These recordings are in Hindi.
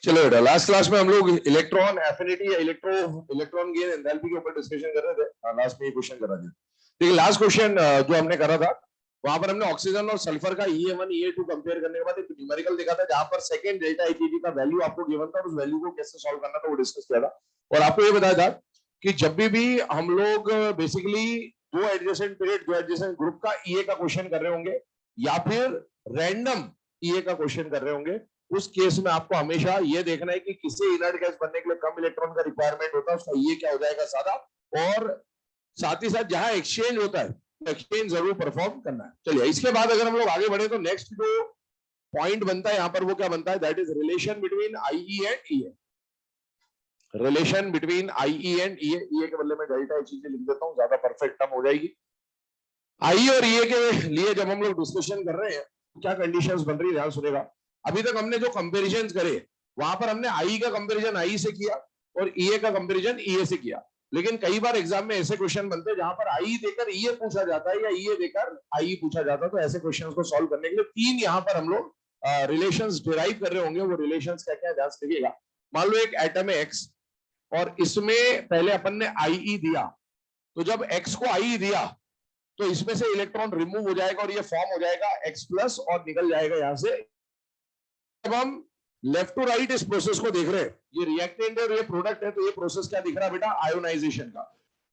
चलो बेटा, लास्ट क्लास में हम लोग इलेक्ट्रॉन एफिनिटी या इलेक्ट्रॉन गेन एंथैल्पी के ऊपर डिस्कशन कर रहे थे। लास्ट में ये क्वेश्चन करा था। ठीक है, लास्ट क्वेश्चन जो हमने करा था वहां पर हमने ऑक्सीजन और सल्फर का E1 E2 कंपेयर करने के बाद एक न्यूमेरिकल देखा था जहां पर सेकंड डेल्टा Hg का वैल्यू आपको गिवन था और उस वैल्यू को कैसे सॉल्व करना था वो डिस्कस किया था। और आपको ये बताया था कि जब भी हम लोग बेसिकली दो एडजेसेंट पीरियड दो एडजेसेंट ग्रुप का Ea का क्वेश्चन कर रहे होंगे या फिर रैंडम Ea का क्वेश्चन कर रहे होंगे, उस केस में आपको हमेशा ये देखना है कि किसी इनर्ट गैस बनने के लिए कम इलेक्ट्रॉन का रिक्वायरमेंट होता है, उसका ये क्या हो जाएगा ज्यादा, और साथ ही साथ जहां एक्सचेंज होता है एक्सचेंज जरूर परफॉर्म करना है। चलिए, इसके बाद अगर हम लोग आगे बढ़े तो नेक्स्ट जो पॉइंट बनता है यहां पर वो क्या बनता है, that is relation between IE and EA। Relation between IE and EA, EA के बदले में डेल्टा Hg लिख देता हूं, ज्यादा परफेक्ट टर्म हो जाएगी। IE और EA के लिए जब हम लोग डिस्कशन कर रहे हैं क्या कंडीशंस बन रही है, ध्यान सुनेगा। अभी तक हमने जो कंपैरिजंस करे वहां पर हमने IE का कंपैरिजन IE से किया और EA का कंपैरिजन EA से किया, लेकिन कई बार एग्जाम में ऐसे क्वेश्चन बनते हैं जहां पर IE देकर EA पूछा जाता है या EA देकर IE पूछा जाता है। तो ऐसे क्वेश्चंस को सॉल्व करने के लिए तीन यहां पर हम लोग रिलेशंस डिराइव कर रहे होंगे। वो रिलेशंस क्या क्या है ध्यान से देखिएगा। मान लो एक एटम है X और इसमें पहले अपन ने IE दिया, तो जब X को IE दिया तो इसमें से इलेक्ट्रॉन रिमूव हो जाएगा और ये फॉर्म हो जाएगा X प्लस और निकल जाएगा यहां से। जब हम लेफ्ट टू राइट इस प्रोसेस को देख रहे हैं, ये रिएक्टेंट है और ये प्रोडक्ट है, तो ये प्रोसेस क्या दिख रहा है बेटा, आयोनाइजेशन का।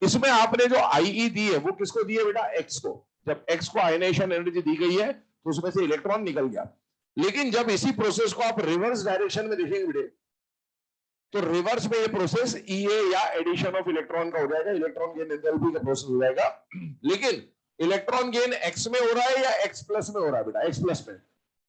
इसमें आपने जो IE दी है वो किसको दी है बेटा, X को। जब X को आयोनाइजेशन एनर्जी दी गई है तो उसमें से इलेक्ट्रॉन निकल गया। लेकिन जब इसी प्रोसेस को आप रिवर्स डायरेक्शन में देखेंगे बेटे, तो रिवर्स में ये प्रोसेस EA या एडिशन ऑफ इलेक्ट्रॉन का हो जाएगा, इलेक्ट्रॉन गेन एंथैल्पी का प्रोसेस हो जाएगा। लेकिन इलेक्ट्रॉन गेन X में हो रहा है या X प्लस में हो रहा है बेटा, X प्लस में।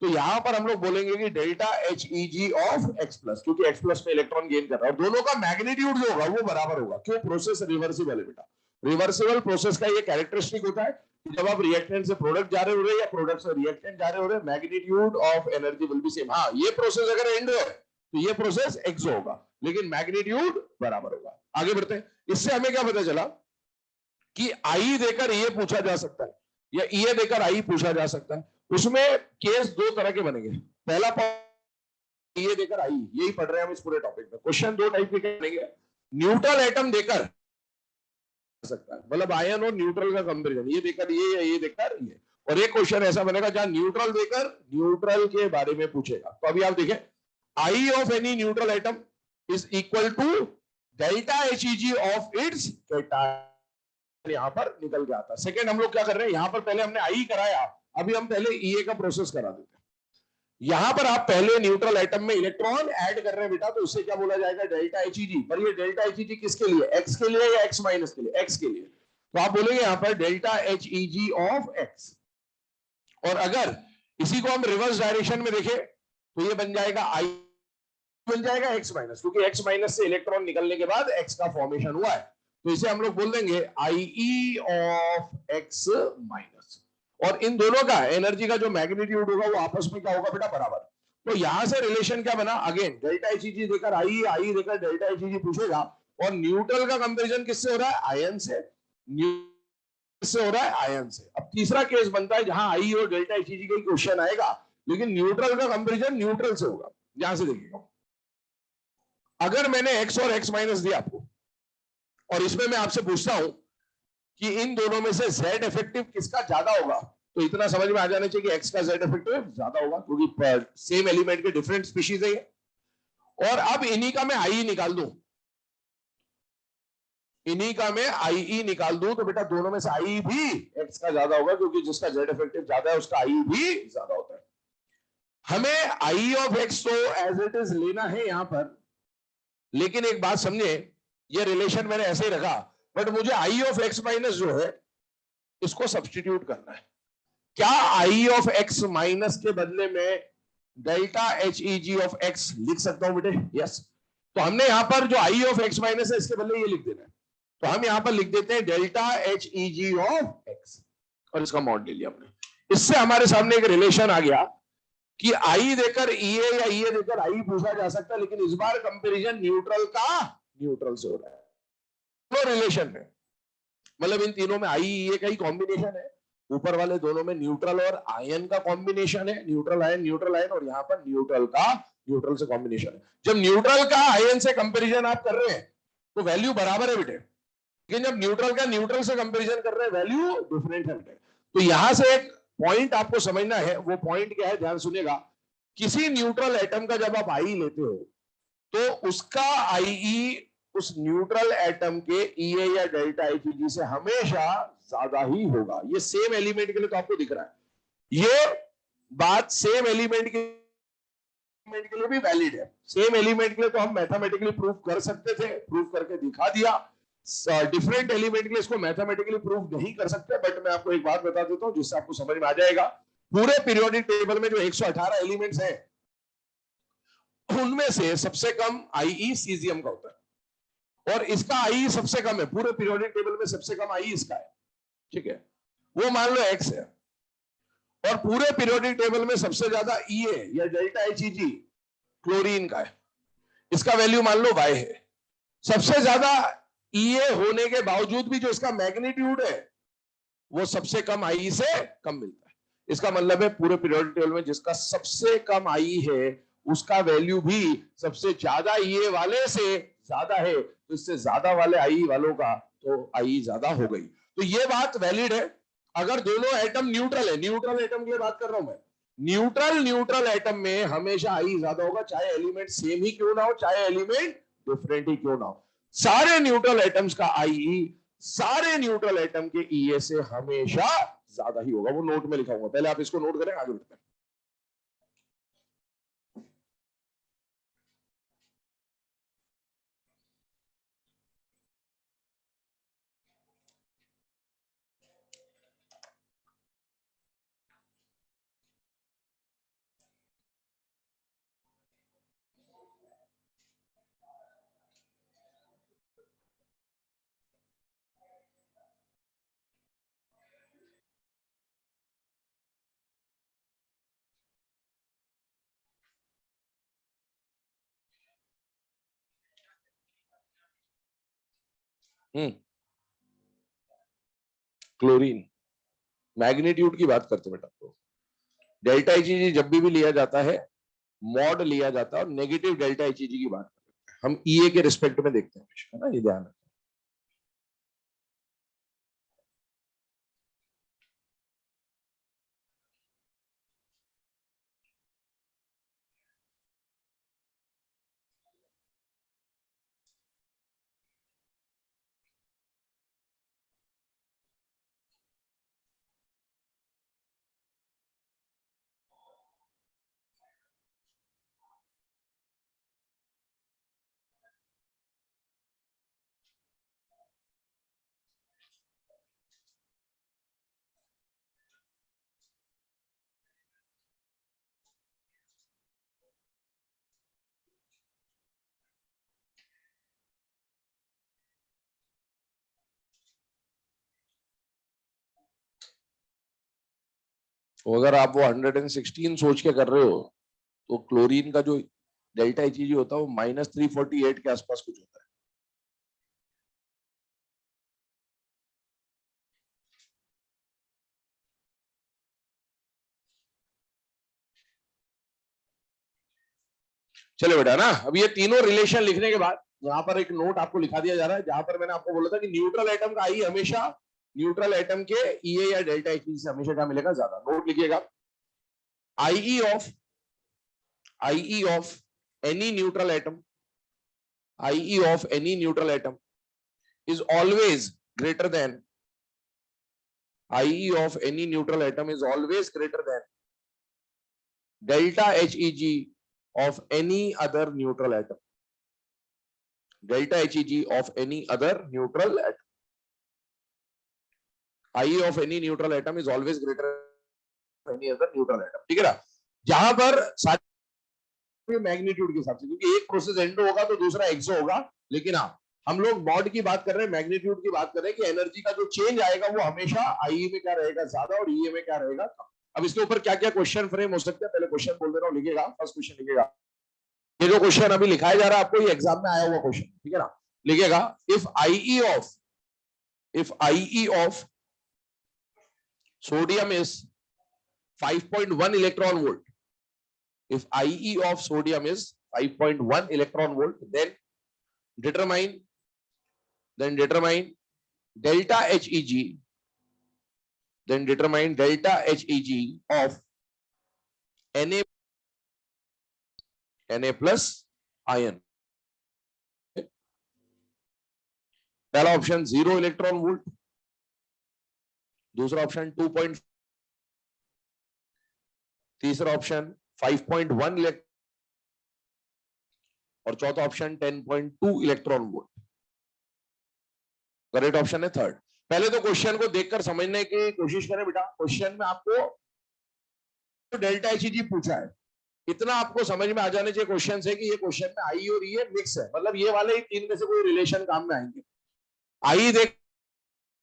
तो यहां पर हम लोग बोलेंगे कि delta Heg of X plus, क्योंकि X प्लस में इलेक्ट्रॉन गेन कर रहा है और दोनों का मैग्नीट्यूड जो होगा वो बराबर होगा। क्यों, प्रोसेस रिवर्सिबल है बेटा। रिवर्सिबल प्रोसेस का ये कैरेक्टरिस्टिक होता है कि जब आप रिएक्टेंट से प्रोडक्ट जा रहे हो रहे या प्रोडक्ट से रिएक्टेंट जा रहे हो रहे, magnitude of energy will be same. हाँ, ये प्रोसेस अगर एंड है तो ये प्रोसेस एक्सो होगा, लेकिन मैग्नीट्यूड बराबर होगा। आगे बढ़ते हैं। इससे हमें क्या पता चला कि IE देकर ये पूछा जा सकता है या EA देकर IE पूछा जा सकता है। उसमें केस दो तरह के बनेंगे। पहला EA देकर IE, यही पढ़ रहे हैं हम इस पूरे टॉपिक में। क्वेश्चन दो टाइप के बनेंगे। न्यूट्रल एटम देकर सकता है, मतलब आयन और न्यूट्रल का कंपैरिजन, ये देकर ये या ये देकर ये। और एक क्वेश्चन ऐसा बनेगा जहां न्यूट्रल देकर न्यूट्रल के बारे में पूछेगा। तो अभी आप देखें, I of any neutral atom is equal to delta Heg of its cation। यहां पर निकल के आता। सेकंड हम लोग क्या कर रहे हैं, यहां पर पहले हमने IE कराया, अभी हम पहले EA का प्रोसेस करा देते हैं। यहां पर आप पहले न्यूट्रल एटम में इलेक्ट्रॉन ऐड कर रहे हैं बेटा, तो उससे क्या बोला जाएगा, डेल्टा Heg। पर ये डेल्टा Heg किसके लिए, X के लिए या X माइनस के लिए, X के लिए। तो आप बोलेंगे यहां पर डेल्टा Heg ऑफ X। और अगर इसी को हम रिवर्स डायरेक्शन में देखें तो ये बन जाएगा I बन जाएगा X माइनस, क्योंकि X माइनस से इलेक्ट्रॉन निकलने के बाद X का फॉर्मेशन हुआ है। तो इसे हम लोग बोल देंगे IE ऑफ X माइनस। और इन दोनों का एनर्जी का जो मैग्नीट्यूड होगा वो आपस में क्या होगा बेटा, बराबर। तो यहां से रिलेशन क्या बना, अगेन डेल्टा Heg देकर IE देकर डेल्टा Heg पूछेगा। और न्यूट्रल का कंपेरिजन किससे हो रहा है, आयन से। से हो रहा है आयन से। अब तीसरा केस बनता है जहां IE और डेल्टा Heg का क्वेश्चन आएगा, लेकिन न्यूट्रल का कंपेरिजन न्यूट्रल से होगा। यहां से देखिएगा, अगर मैंने X और X माइनस दिया आपको और इसमें मैं आपसे पूछता हूं कि इन दोनों में से Z इफेक्टिव किसका ज्यादा होगा, तो इतना समझ में आ जाना चाहिए कि X का Z इफेक्टिव ज्यादा होगा, क्योंकि सेम एलिमेंट के डिफरेंट स्पीशीज है ये। और अब इन्हीं का मैं IE निकाल दूं, इन्हीं का मैं IE निकाल दूं, तो बेटा दोनों में से IE भी X का ज्यादा होगा, क्योंकि जिसका Z इफेक्टिव ज्यादा है उसका IE भी ज्यादा होता है। हमें IE ऑफ X तो एज इट इज लेना है यहां पर, लेकिन एक बात समझे, ये रिलेशन मैंने ऐसे ही रखा, बट मुझे I ऑफ X माइनस जो है इसको सब्स्टिट्यूट करना है। क्या I ऑफ X माइनस के बदले में डेल्टा Heg ऑफ X लिख सकता हूं बेटे, यस। तो हमने यहां पर जो I ऑफ X माइनस है इसके बदले ये लिख देना है, तो हम यहां पर लिख देते हैं डेल्टा Heg ऑफ X, और इसका मॉड ले लिया हमने। इससे हमारे सामने एक रिलेशन आ गया कि I देकर EA या EA देकर IE पूछा जा सकता है, लेकिन इस बार कंपैरिजन न्यूट्रल का न्यूट्रल से हो रहा है। तो रिलेशन में मतलब इन तीनों में IE EA का ही कॉम्बिनेशन है, ऊपर वाले दोनों में न्यूट्रल और आयन का कॉम्बिनेशन है, न्यूट्रल आयन, और यहां पर न्यूट्रल का न्यूट्रल से कॉम्बिनेशन। जब न्यूट्रल का आयन से कंपैरिजन आप कर रहे हैं तो वैल्यू बराबर है बेटे, लेकिन जब न्यूट्रल का न्यूट्रल से कंपैरिजन कर रहे हैं वैल्यू डिफरेंट है बेटे। तो यहां से एक पॉइंट आपको समझना है, वो पॉइंट क्या है ध्यान सुनिएगा। किसी न्यूट्रल एटम का जब आप आई लेते हो तो उसका आईई उस न्यूट्रल एटम के ईए या डेल्टा आईपीजी से हमेशा ज्यादा ही होगा। ये सेम एलिमेंट के लिए तो आपको दिख रहा है, ये बात सेम एलिमेंट के लिए भी वैलिड है। सेम एलिमेंट के लिए तो हम मैथमेटिकली प्रूफ कर सकते थे, प्रूफ करके दिखा दिया। डिफरेंट एलिमेंट के लिए इसको मैथमेटिकली प्रूफ नहीं कर सकते, बट मैं आपको एक बात बता देता हूं जिससे आपको समझ में आ जाएगा। पूरे पीरियोडिक टेबल में जो 118 एलिमेंट्स हैं उनमें से सबसे कम आईई सीजियम का होता है, और इसका आईई सबसे कम है। पूरे पीरियोडिक टेबल में सबसे कम आईई इसका है, ठीक है, वो मान लो एक्स है। और पूरे पीरियोडिक टेबल में सबसे ज्यादा ईए या डेल्टा एचईजी क्लोरीन का है, इसका वैल्यू मान लो वाई है। सबसे ज्यादा ईए होने के बावजूद भी जो इसका मैग्नीट्यूड है वो सबसे कम आई से कम मिलता है। इसका मतलब है पूरे पीरियोडिक टेबल में जिसका सबसे कम आई है उसका वैल्यू भी सबसे ज्यादा ईए वाले से ज्यादा है, तो इससे ज्यादा वाले आई वालों का तो आई ज्यादा हो गई। तो ये बात वैलिड है अगर दोनों एटम न्यूट्रल है। न्यूट्रल एटम के लिए बात कर रहा हूं मैं। न्यूट्रल एटम में हमेशा आई ज्यादा होगा, चाहे एलिमेंट सेम ही क्यों ना हो, चाहे एलिमेंट डिफरेंट ही क्यों ना हो। सारे न्यूट्रल एटम्स का आई सारे न्यूट्रल एटम के ईए से हमेशा ज्यादा ही होगा। वो नोट में लिखा हुआ, पहले आप इसको नोट करें, आगे बढ़ते हैं। क्लोरीन मैग्नीट्यूड की बात करते बेटा, तो डेल्टा एचईजी जब भी लिया जाता है मॉड लिया जाता है, और नेगेटिव डेल्टा एचईजी की बात करते हैं हम ईए के रिस्पेक्ट में देखते हैं, है ना, ये ध्यान रखना। तो अगर आप वो 116 सोच के कर रहे हो तो क्लोरीन का जो डेल्टा एचईजी होता है वो -348 के आसपास कुछ होता है। चलो बेटा ना, अब ये तीनों रिलेशन लिखने के बाद यहाँ पर एक नोट आपको लिखा दिया जा रहा है, जहां पर मैंने आपको बोला था कि न्यूट्रल एटम का आई हमेशा न्यूट्रल एटम के ईए या डेल्टा एचईजी से हमेशा क्या मिलेगा, ज्यादा। नोट लिखिएगा, IE of any neutral atom, IE of any neutral atom is always greater than IE of any neutral atom is always greater than delta HEG of any other neutral atom. Delta HEG of any other neutral atom. IE of any neutral atom is always greater than any other neutral atom. ठीक है ना, जहां पर सारे मैग्नीट्यूड के हिसाब से, क्योंकि एक प्रोसेस एंडो होगा तो दूसरा एक्सो होगा, लेकिन हाँ हम लोग मॉड की बात कर रहे हैं, मैग्नीट्यूड की बात कर रहे हैं कि एनर्जी का जो चेंज आएगा वो हमेशा आईई में क्या रहेगा, ज्यादा, और ईए में क्या रहेगा, कम। अब इसके ऊपर क्या क्या क्वेश्चन फ्रेम हो सकते हैं, पहले क्वेश्चन बोल दे रहा हूँ, लिखिएगा। फर्स्ट क्वेश्चन लिखिएगा, ये जो क्वेश्चन अभी लिखाया जा रहा है आपको, ये एग्जाम में आया हुआ क्वेश्चन, ठीक है ना। लिखिएगा, if IE of sodium is 5.1 electron volt, if IE of sodium is 5.1 electron volt, then determine delta HEG, then determine delta HEG of Na plus ion. पहला ऑप्शन 0 इलेक्ट्रॉन वोल्ट, दूसरा ऑप्शन 2. तीसरा ऑप्शन 5.1 इलेक्ट्रॉन और चौथा option 10.2 electron volt. Correct option है थर्ड। पहले तो क्वेश्चन को देखकर समझने की कोशिश करें बेटा। क्वेश्चन में आपको डेल्टा एचईजी पूछा है, इतना आपको समझ में आ जाने चाहिए क्वेश्चन से कि ये क्वेश्चन में आई और ये मिक्स है, मतलब ये वाले तीन में से कोई रिलेशन काम में आएंगे। आई देख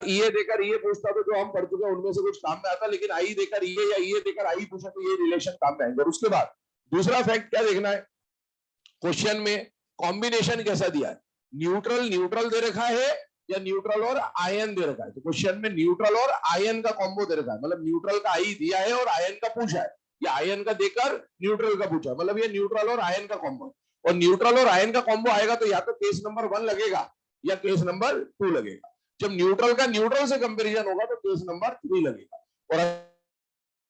ये देकर ये पूछता तो जो हम पढ़ चुके हैं उनमें से कुछ काम में आता, लेकिन आई देकर ये या ये देकर आई पूछा तो ये रिलेशन काम में आएंगे। और उसके बाद दूसरा फैक्ट क्या देखना है, क्वेश्चन में कॉम्बिनेशन कैसा दिया है, न्यूट्रल दे रखा है या न्यूट्रल और आयन दे रखा है। तो क्वेश्चन में न्यूट्रल और आयन का कॉम्बो दे रखा है, मतलब न्यूट्रल का आई दिया है और आयन का पूछा है, या आयन का देकर न्यूट्रल का पूछा है, मतलब ये न्यूट्रल और आयन का कॉम्बो। और न्यूट्रल और आयन का कॉम्बो आएगा तो या तो केस नंबर 1 लगेगा या केस नंबर 2 लगेगा। जब न्यूट्रल का न्यूट्रल से कंपैरिजन होगा तो केस नंबर 3 लगेगा। और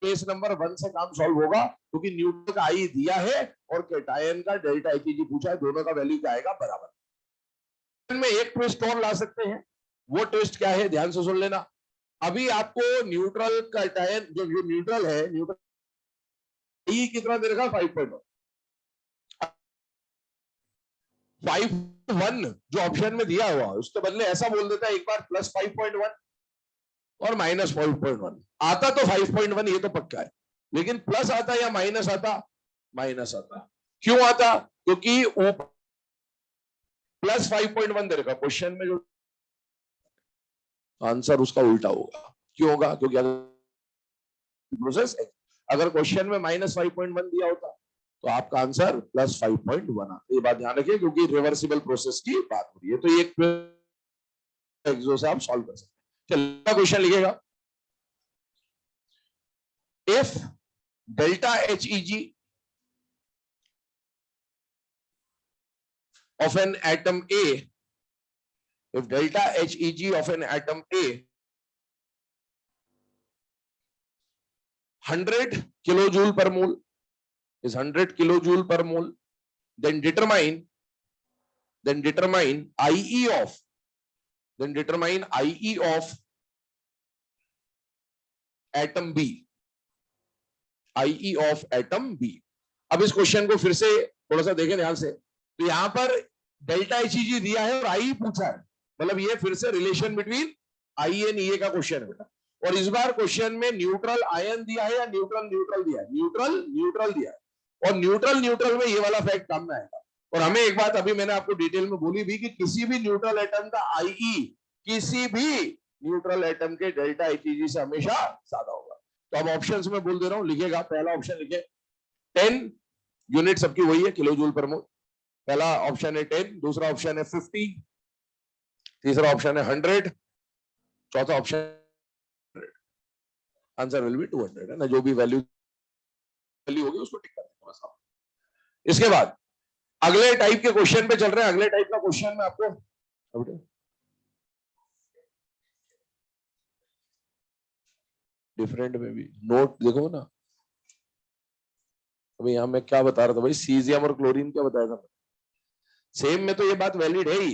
केस नंबर 1 से काम सॉल्व होगा क्योंकि न्यूट्रल का आई दिया है और कैटायन का डेल्टा एचईजी पूछा है, दोनों का वैल्यू क्या आएगा, बराबर। में एक ट्विस्ट और ला सकते हैं, वो ट्विस्ट क्या है ध्यान से सुन लेना। अभी आपको न्यूट्रल कैटायन जो न्यूट्रल है, न्यूट्रल ई कितना दे रखा, 5.1 जो ऑप्शन में दिया हुआ उसके बदले ऐसा बोल देता है एक बार प्लस 5.1 और माइनस 5.1 आता तो 5.1 ये तो पक्का है, लेकिन प्लस आता या माइनस आता, माइनस आता। क्यों आता, क्योंकि प्लस 5.1 दे रखा, क्वेश्चन में जो आंसर उसका उल्टा होगा। क्यों होगा, क्योंकि प्रोसेस अगर क्वेश्चन में माइनस 5.1 दिया होता तो आपका आंसर प्लस 5.1 आता। ये बात ध्यान रखिए क्योंकि रिवर्सिबल प्रोसेस की बात हो रही है, तो ये एक से आप सॉल्व कर सकते हैं। चलिए क्वेश्चन लिखिएगा, if delta HEG of an atom A, if delta HEG of an atom A 100 kilojoule per mole is 100 kilojoule per mole, then determine IE of atom B, IE of atom B। अब इस क्वेश्चन को फिर से थोड़ा सा देखें ध्यान से, तो यहां पर डेल्टा एचईजी दिया है और आई पूछा है, मतलब ये फिर से रिलेशन बिटवीन आई एंड ई का क्वेश्चन है बेटा। और इस बार क्वेश्चन में न्यूट्रल आयन दिया है या न्यूट्रल दिया है, न्यूट्रल दिया है, और न्यूट्रल में ये वाला फैक्ट काम में आएगा। और हमें एक बात अभी मैंने आपको डिटेल में बोली भी कि किसी भी न्यूट्रल एटम का आईई किसी भी न्यूट्रल एटम के डेल्टा एचईजी से हमेशा ज्यादा होगा। तो अब ऑप्शंस में बोल दे रहा हूं, लिखेगा पहला ऑप्शन लिखे 10 यूनिट सबकी वही है किलो जूल पर मोल, पहला ऑप्शन है 10, दूसरा ऑप्शन है 50, तीसरा ऑप्शन है 100, चौथा ऑप्शन आंसर विल बी 200 है ना, जो भी वैल्यू होगी उसको टिक कर देंगे बस। इसके बाद अगले टाइप के क्वेश्चन पे चल रहे हैं। अगले टाइप का क्वेश्चन में आपको डिफरेंट में भी नोट देखो ना, अभी यहां मैं क्या बता रहा था भाई, सीजियम और क्लोरीन क्या बताया था, सेम में तो ये बात वैलिड है ही,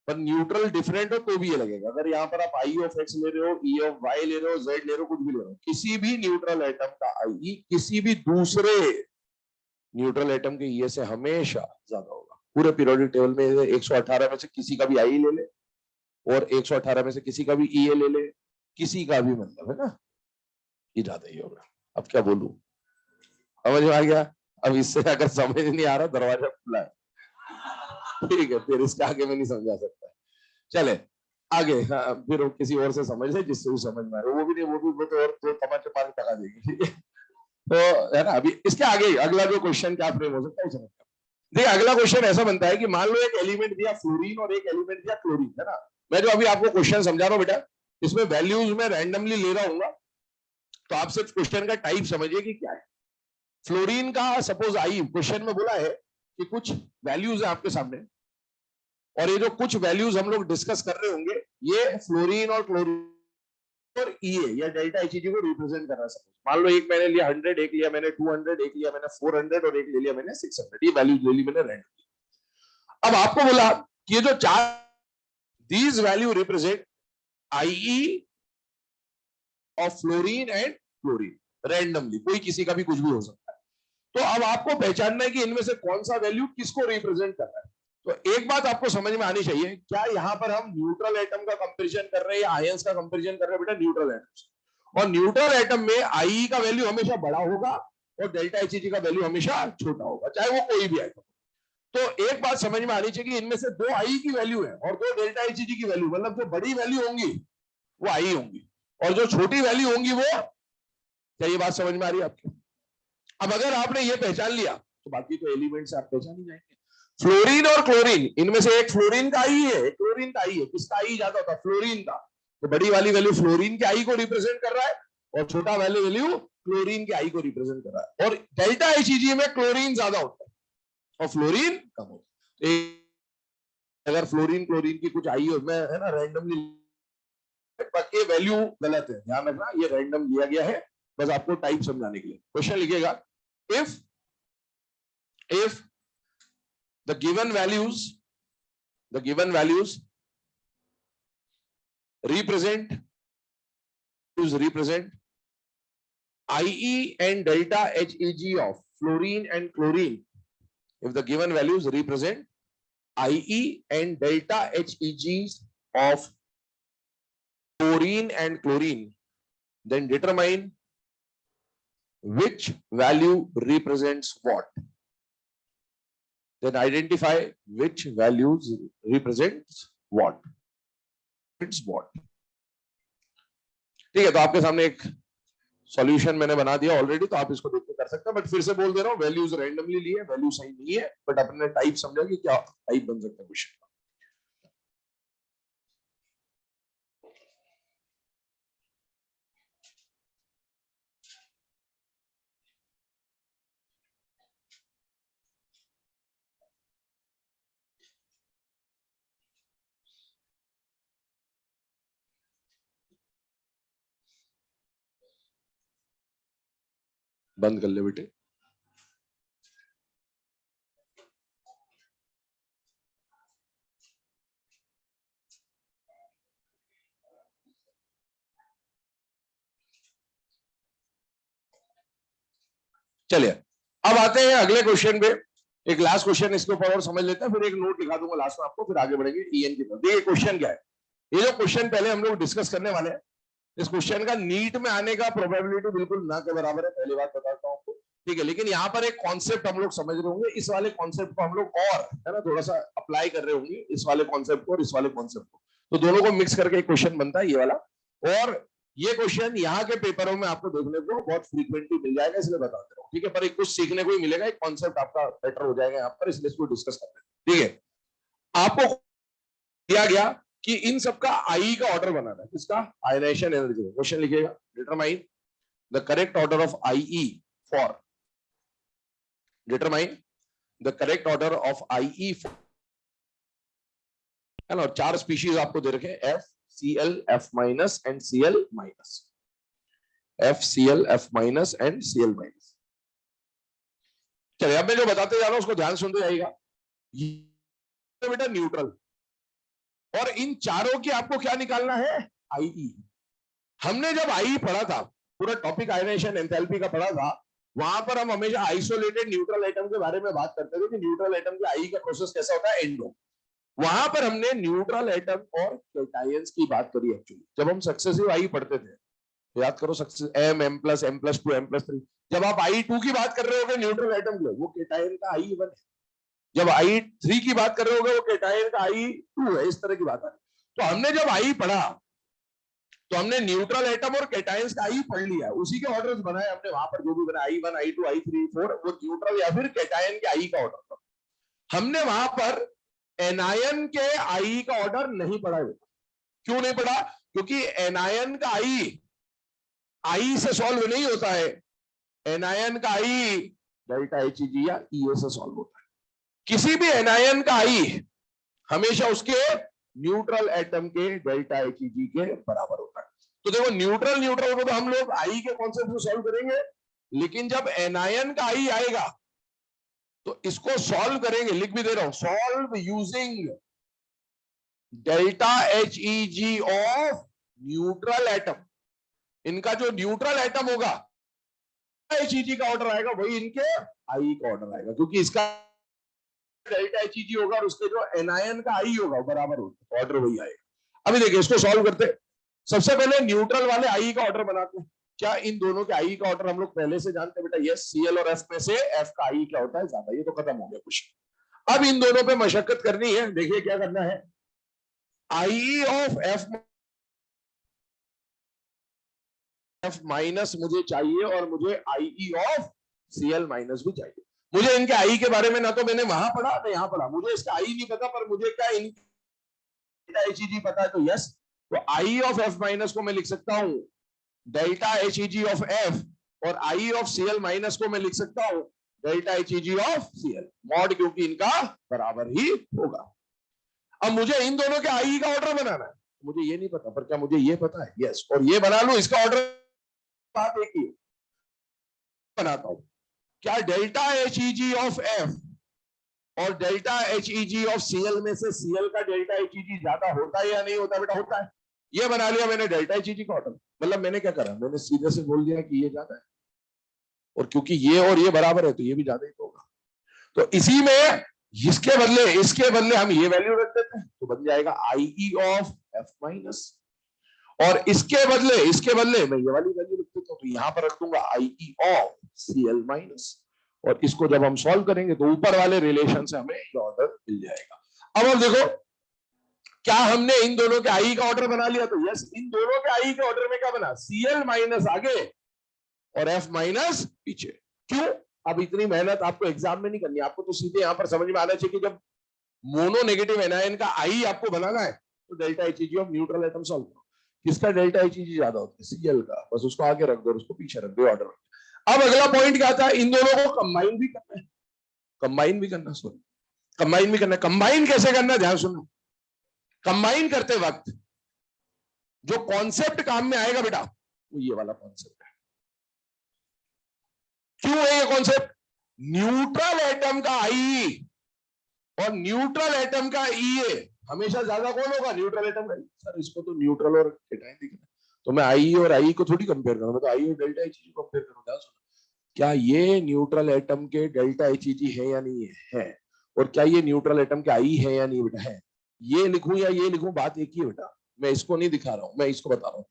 पर न्यूट्रल डिफरेंट हो तो भी ये लगेगा। अगर यहाँ पर आप आई ऑफ एक्स ले रहे हो, ई ऑफ वाई ले रहे हो, जेड ले रहे हो, कुछ भी ले रहे हो, किसी भी न्यूट्रल एटम का आई किसी भी दूसरे न्यूट्रल एटम के ई से हमेशा ज्यादा होगा। पूरे पीरियोडिक टेबल में 118 में से किसी का भी आई ले ले और 118 में से किसी का भी ई ले ले, किसी का भी मतलब है ना, ये ज्यादा ही होगा। अब क्या बोलूं, समझ में आ गया? अब इससे अगर समझ नहीं आ रहा दरवाजा खुला है, ठीक है, फिर इसके आगे मैं नहीं समझा सकता। चले आगे, हाँ, फिर किसी और से समझ ले जिससे वो समझ में आ रहा, वो भी नहीं, वो तो और तो तमाचे मार टका देगी, ठीक है। तो है ना, अभी इसके आगे अगला जो क्वेश्चन क्या फ्रेम हो सकता है समझ। देखिए अगला क्वेश्चन ऐसा बनता है कि मान लो एक एलिमेंट दिया फ्लोरीन और एक एलिमेंट दिया क्लोरीन, है ना। मैं जो अभी आपको क्वेश्चन समझा रहा हूँ बेटा, इसमें वैल्यूज में रैंडमली ले रहा हूँ, तो आप सिर्फ क्वेश्चन का टाइप समझिए कि क्या है। फ्लोरीन का सपोज आई, क्वेश्चन में बोला है कि कुछ वैल्यूज है आपके सामने, और ये जो कुछ वैल्यूज हम लोग डिस्कस कर रहे होंगे, ये फ्लोरीन और क्लोरीन और ईए या डेल्टा एचईजी को रिप्रेजेंट कर रहा है। सपोज मान लो एक मैंने लिया 100, एक लिया मैंने 200, एक लिया मैंने 400 और एक ले लिया मैंने 600, ये वैल्यूज ले ली मैंने रैंडमली। अब आपको बोला कि ये जो चार, these value represent IE of fluorine and chlorine randomly, कोई किसी का भी कुछ भी हो सकता है। तो अब आपको पहचानना है कि इनमें से कौन सा वैल्यू किसको रिप्रेजेंट कर रहा है। तो एक बात आपको समझ में आनी चाहिए, क्या यहां पर हम न्यूट्रल एटम का कंपैरिजन कर रहे हैं या आयंस का कंपैरिजन कर रहे हैं? बेटा न्यूट्रल एटम, और न्यूट्रल एटम में आई का वैल्यू हमेशा बड़ा होगा और डेल्टा एचईजी का वैल्यू हमेशा छोटा होगा, चाहे वो कोई भी एटम। तो एक बात समझ में आनी चाहिए कि इनमें से दो आई की वैल्यू है और दो डेल्टा एचईजी की वैल्यू, मतलब जो बड़ी वैल्यू होंगी वो आई होंगी और जो छोटी वैल्यू होंगी वो, क्या ये बात समझ में आ रही है आपकी? अब अगर आपने ये पहचान लिया तो बाकी तो एलिमेंट्स आप पहचान ही जाएंगे। फ्लोरीन और क्लोरीन, इनमें से एक फ्लोरीन का आई है, एक क्लोरीन का आई है, किसका आई ज्यादा होता है? फ्लोरीन का। तो बड़ी वाली वैल्यू फ्लोरीन के आई को रिप्रेजेंट कर रहा है और छोटा वाली वैल्यू क्लोरीन के आई को रिप्रेजेंट कर रहा है। और डेल्टा एचईजी में क्लोरीन ज्यादा होता है और फ्लोरीन कम होता है। अगर फ्लोरीन क्लोरीन की कुछ आई हो, मैं है ना रैंडमली, ये वैल्यू गलत है, ध्यान रखना, ये रैंडम लिया गया है बस आपको टाइप समझाने के लिए। क्वेश्चन लिखिएगा, if the given values represent IE and delta HEG of fluorine and chlorine, if the given values represent IE and delta HEG of fluorine and chlorine, then determine which value represents what. Then identify which values represents what. It's what. ठीक है, तो आपके सामने एक सॉल्यूशन मैंने बना दिया ऑलरेडी, तो आप इसको देख के कर सकते हैं। बट फिर से बोल दे रहा हूँ, वैल्यूज रैंडमली लिए, वैल्यू सही नहीं है, बट अपने टाइप समझा कि क्या टाइप बन सकता है क्वेश्चन का। बंद कर ले बेटे। चलिए अब आते हैं अगले क्वेश्चन पे। एक लास्ट क्वेश्चन इसके ऊपर और समझ लेते हैं, फिर एक नोट लिखा दूंगा लास्ट में आपको, फिर आगे बढ़ेंगे ईएन की तरफ। देखिए क्वेश्चन क्या है, ये जो क्वेश्चन पहले हम लोग डिस्कस करने वाले हैं, इस क्वेश्चन का नीट में आने का प्रोबेबिलिटी बिल्कुल ना के बराबर है, पहली बात बताता हूं आपको, ठीक है। लेकिन यहाँ पर एक कॉन्सेप्ट हम लोग समझ रहे होंगे, इस वाले कॉन्सेप्ट को हम लोग और है ना थोड़ा सा अप्लाई कर रहे होंगे, इस वाले कॉन्सेप्ट को और इस वाले कॉन्सेप्ट को, तो दोनों को मिक्स करके एक क्वेश्चन बनता है ये वाला। और ये क्वेश्चन यहाँ के पेपरों में आपको देखने को बहुत फ्रीक्वेंटली मिल जाएगा, इसलिए बताते रहो, ठीक है। पर एक कुछ सीखने को ही मिलेगा, एक कॉन्सेप्ट आपका बेटर हो जाएगा यहाँ पर, इसलिए इसको डिस्कस करते हैं, ठीक है। आपको दिया गया कि इन सबका आई का ऑर्डर बनाना है, किसका? Ionisation energy. क्वेश्चन लिखिएगा, determine the correct order of IE for, determine the correct order of IE for, है ना। और चार स्पीशीज आपको दे रखे हैं, F, Cl, F minus and Cl minus, F, Cl, F minus and Cl minus। चलिए अब मैं जो बताते जा रहा हूं उसको ध्यान सुनते जाइएगा। ये बेटा न्यूट्रल, और इन चारों की आपको क्या निकालना है? आईई। हमने जब आई पढ़ा था, पूरा टॉपिक आयनाइजेशन एंथैल्पी का पढ़ा था, वहां पर हम हमेशा आइसोलेटेड न्यूट्रल एटम के बारे में बात करते थे कि न्यूट्रल एटम के आई का प्रोसेस कैसा होता है, एंडो। वहां पर हमने न्यूट्रल एटम और कैटायंस की बात करी। एक्चुअली जब हम सक्सेसिव आई पढ़ते थे, याद करो, success M, M plus, M plus two, M plus three, जब आप आई टू की बात कर रहे होगे न्यूट्रल एटम के, वो कैटायन का आई वन है। जब आई थ्री की बात कर रहे होगे वो कैटायन का आई टू है, इस तरह की बात है। तो हमने जब आई पढ़ा तो हमने न्यूट्रल एटम और कैटायंस का आई पढ़ लिया, उसी के ऑर्डर्स बनाए हमने वहां पर, जो भी बनाया I one, I two, I three, four, वो न्यूट्रल या फिर कैटायन के आई का ऑर्डर था। हमने वहां पर एनायन के आई का ऑर्डर नहीं पढ़ा। क्यों नहीं पढ़ा? क्योंकि एनायन का आई से सॉल्व नहीं होता है। एनायन का आई डेल्टा HEG या EA से सॉल्व होता है। किसी भी एनायन का आई हमेशा उसके न्यूट्रल एटम के डेल्टा HEG के बराबर होता है। तो देखो न्यूट्रल न्यूट्रल को तो हम लोग आई के कॉन्सेप्ट से सॉल्व करेंगे, लेकिन जब एनायन का आई आएगा तो इसको सॉल्व करेंगे, लिख भी दे रहा हूं, solve using delta HEG of neutral atom. इनका जो न्यूट्रल एटम होगा HEG का ऑर्डर आएगा, वही इनके आई का ऑर्डर आएगा, क्योंकि इसका डेल्टा HEG होगा और उसके जो एनायन का आई होगा बराबर होगा, ऑर्डर वही आएगा। अभी देखिए इसको सॉल्व करते। सबसे पहले न्यूट्रल वाले आई का ऑर्डर बनाते हैं। क्या इन दोनों के आई का ऑर्डर हम लोग पहले से जानते हैं बेटा? यस, Cl और F में से F का आई क्या होता है? ज्यादा। ये तो खत्म हो गया कुछ। अब इन दोनों पे मशक्कत करनी है। देखिए क्या करना है, आई ऑफ F माइनस मुझे चाहिए और मुझे IE ऑफ Cl माइनस भी चाहिए। मुझे इनके आई के बारे में ना तो मैंने वहां पढ़ा ना यहाँ पढ़ा, मुझे इसका आई नहीं पता, पर मुझे क्या डेल्टा HEG पता है। तो यस, तो आई ऑफ F माइनस को मैं लिख सकता हूं डेल्टा HEG ऑफ F, और आई ऑफ Cl माइनस को मैं लिख सकता हूं delta HEG of Cl, mod, क्योंकि इनका बराबर ही होगा। अब मुझे इन दोनों के आई का ऑर्डर बनाना है, मुझे ये नहीं पता, पर क्या मुझे ये पता है? यस, और ये बना लू, इसका ऑर्डर बात एक ही बनाता हूं। क्या डेल्टा HEG ऑफ F और डेल्टा HEG ऑफ Cl में से Cl का डेल्टा HEG ज्यादा होता है या नहीं होता? बेटा होता है। ये बना लिया मैंने डेल्टा HEG का ऑर्डर। मतलब मैंने क्या करा, मैंने सीधे से बोल दिया कि ये ज्यादा है, और क्योंकि ये और ये बराबर है तो ये भी ज्यादा ही होगा। तो इसी में इसके बदले हम ये वैल्यू रख देते हैं, तो बन जाएगा IE ऑफ F माइनस, और इसके बदले मैं ये वाली वैल्यू लिख देता हूं, तो यहां पर रख दूंगा IE ऑफ Cl माइनस, और इसको जब हम सॉल्व करेंगे तो ऊपर वाले रिलेशन से हमें ये ऑर्डर मिल जाएगा। अब देखो, क्या हमने इन दोनों के आई का ऑर्डर बना लिया? तो यस, इन दोनों के आई के ऑर्डर में क्या बना? Cl माइनस आगे और F माइनस पीछे। क्यों? अब इतनी मेहनत आपको एग्जाम में नहीं करनी, आपको तो सीधे यहां पर समझ में आना चाहिए कि जब मोनो नेगेटिव एनायन का आई आपको बनाना है तो delta HEG of neutral atom solve करो। किसका डेल्टा HEG ज्यादा होता है? Cl का, बस उसको आगे रख दो, उसको पीछे रख दो, ऑर्डर। अब अगला पॉइंट क्या आता है, इन दोनों को कंबाइन भी करना है। कंबाइन भी करना है। कंबाइन कैसे करना है, ध्यान सुनो। कंबाइन करते वक्त जो कॉन्सेप्ट काम में आएगा बेटा, वो ये वाला कॉन्सेप्ट है। क्यों है ये कॉन्सेप्ट? न्यूट्रल एटम का आई और न्यूट्रल एटम का EA हमेशा ज्यादा कौन होगा? न्यूट्रल एटम का। सर इसको तो न्यूट्रल और केटाइन दिखना, तो मैं आई और आई को थोड़ी कंपेयर करूं, मैं तो आई और डेल्टा HEG को कंपेयर करूंगा। क्या ये न्यूट्रल एटम के डेल्टा HEG है या नहीं है? और क्या ये न्यूट्रल एटम के आई है या नहीं बेटा? है। ये लिखूं या ये लिखूं, बात एक ही है बेटा। मैं इसको नहीं दिखा रहा हूं, मैं इसको बता रहा हूं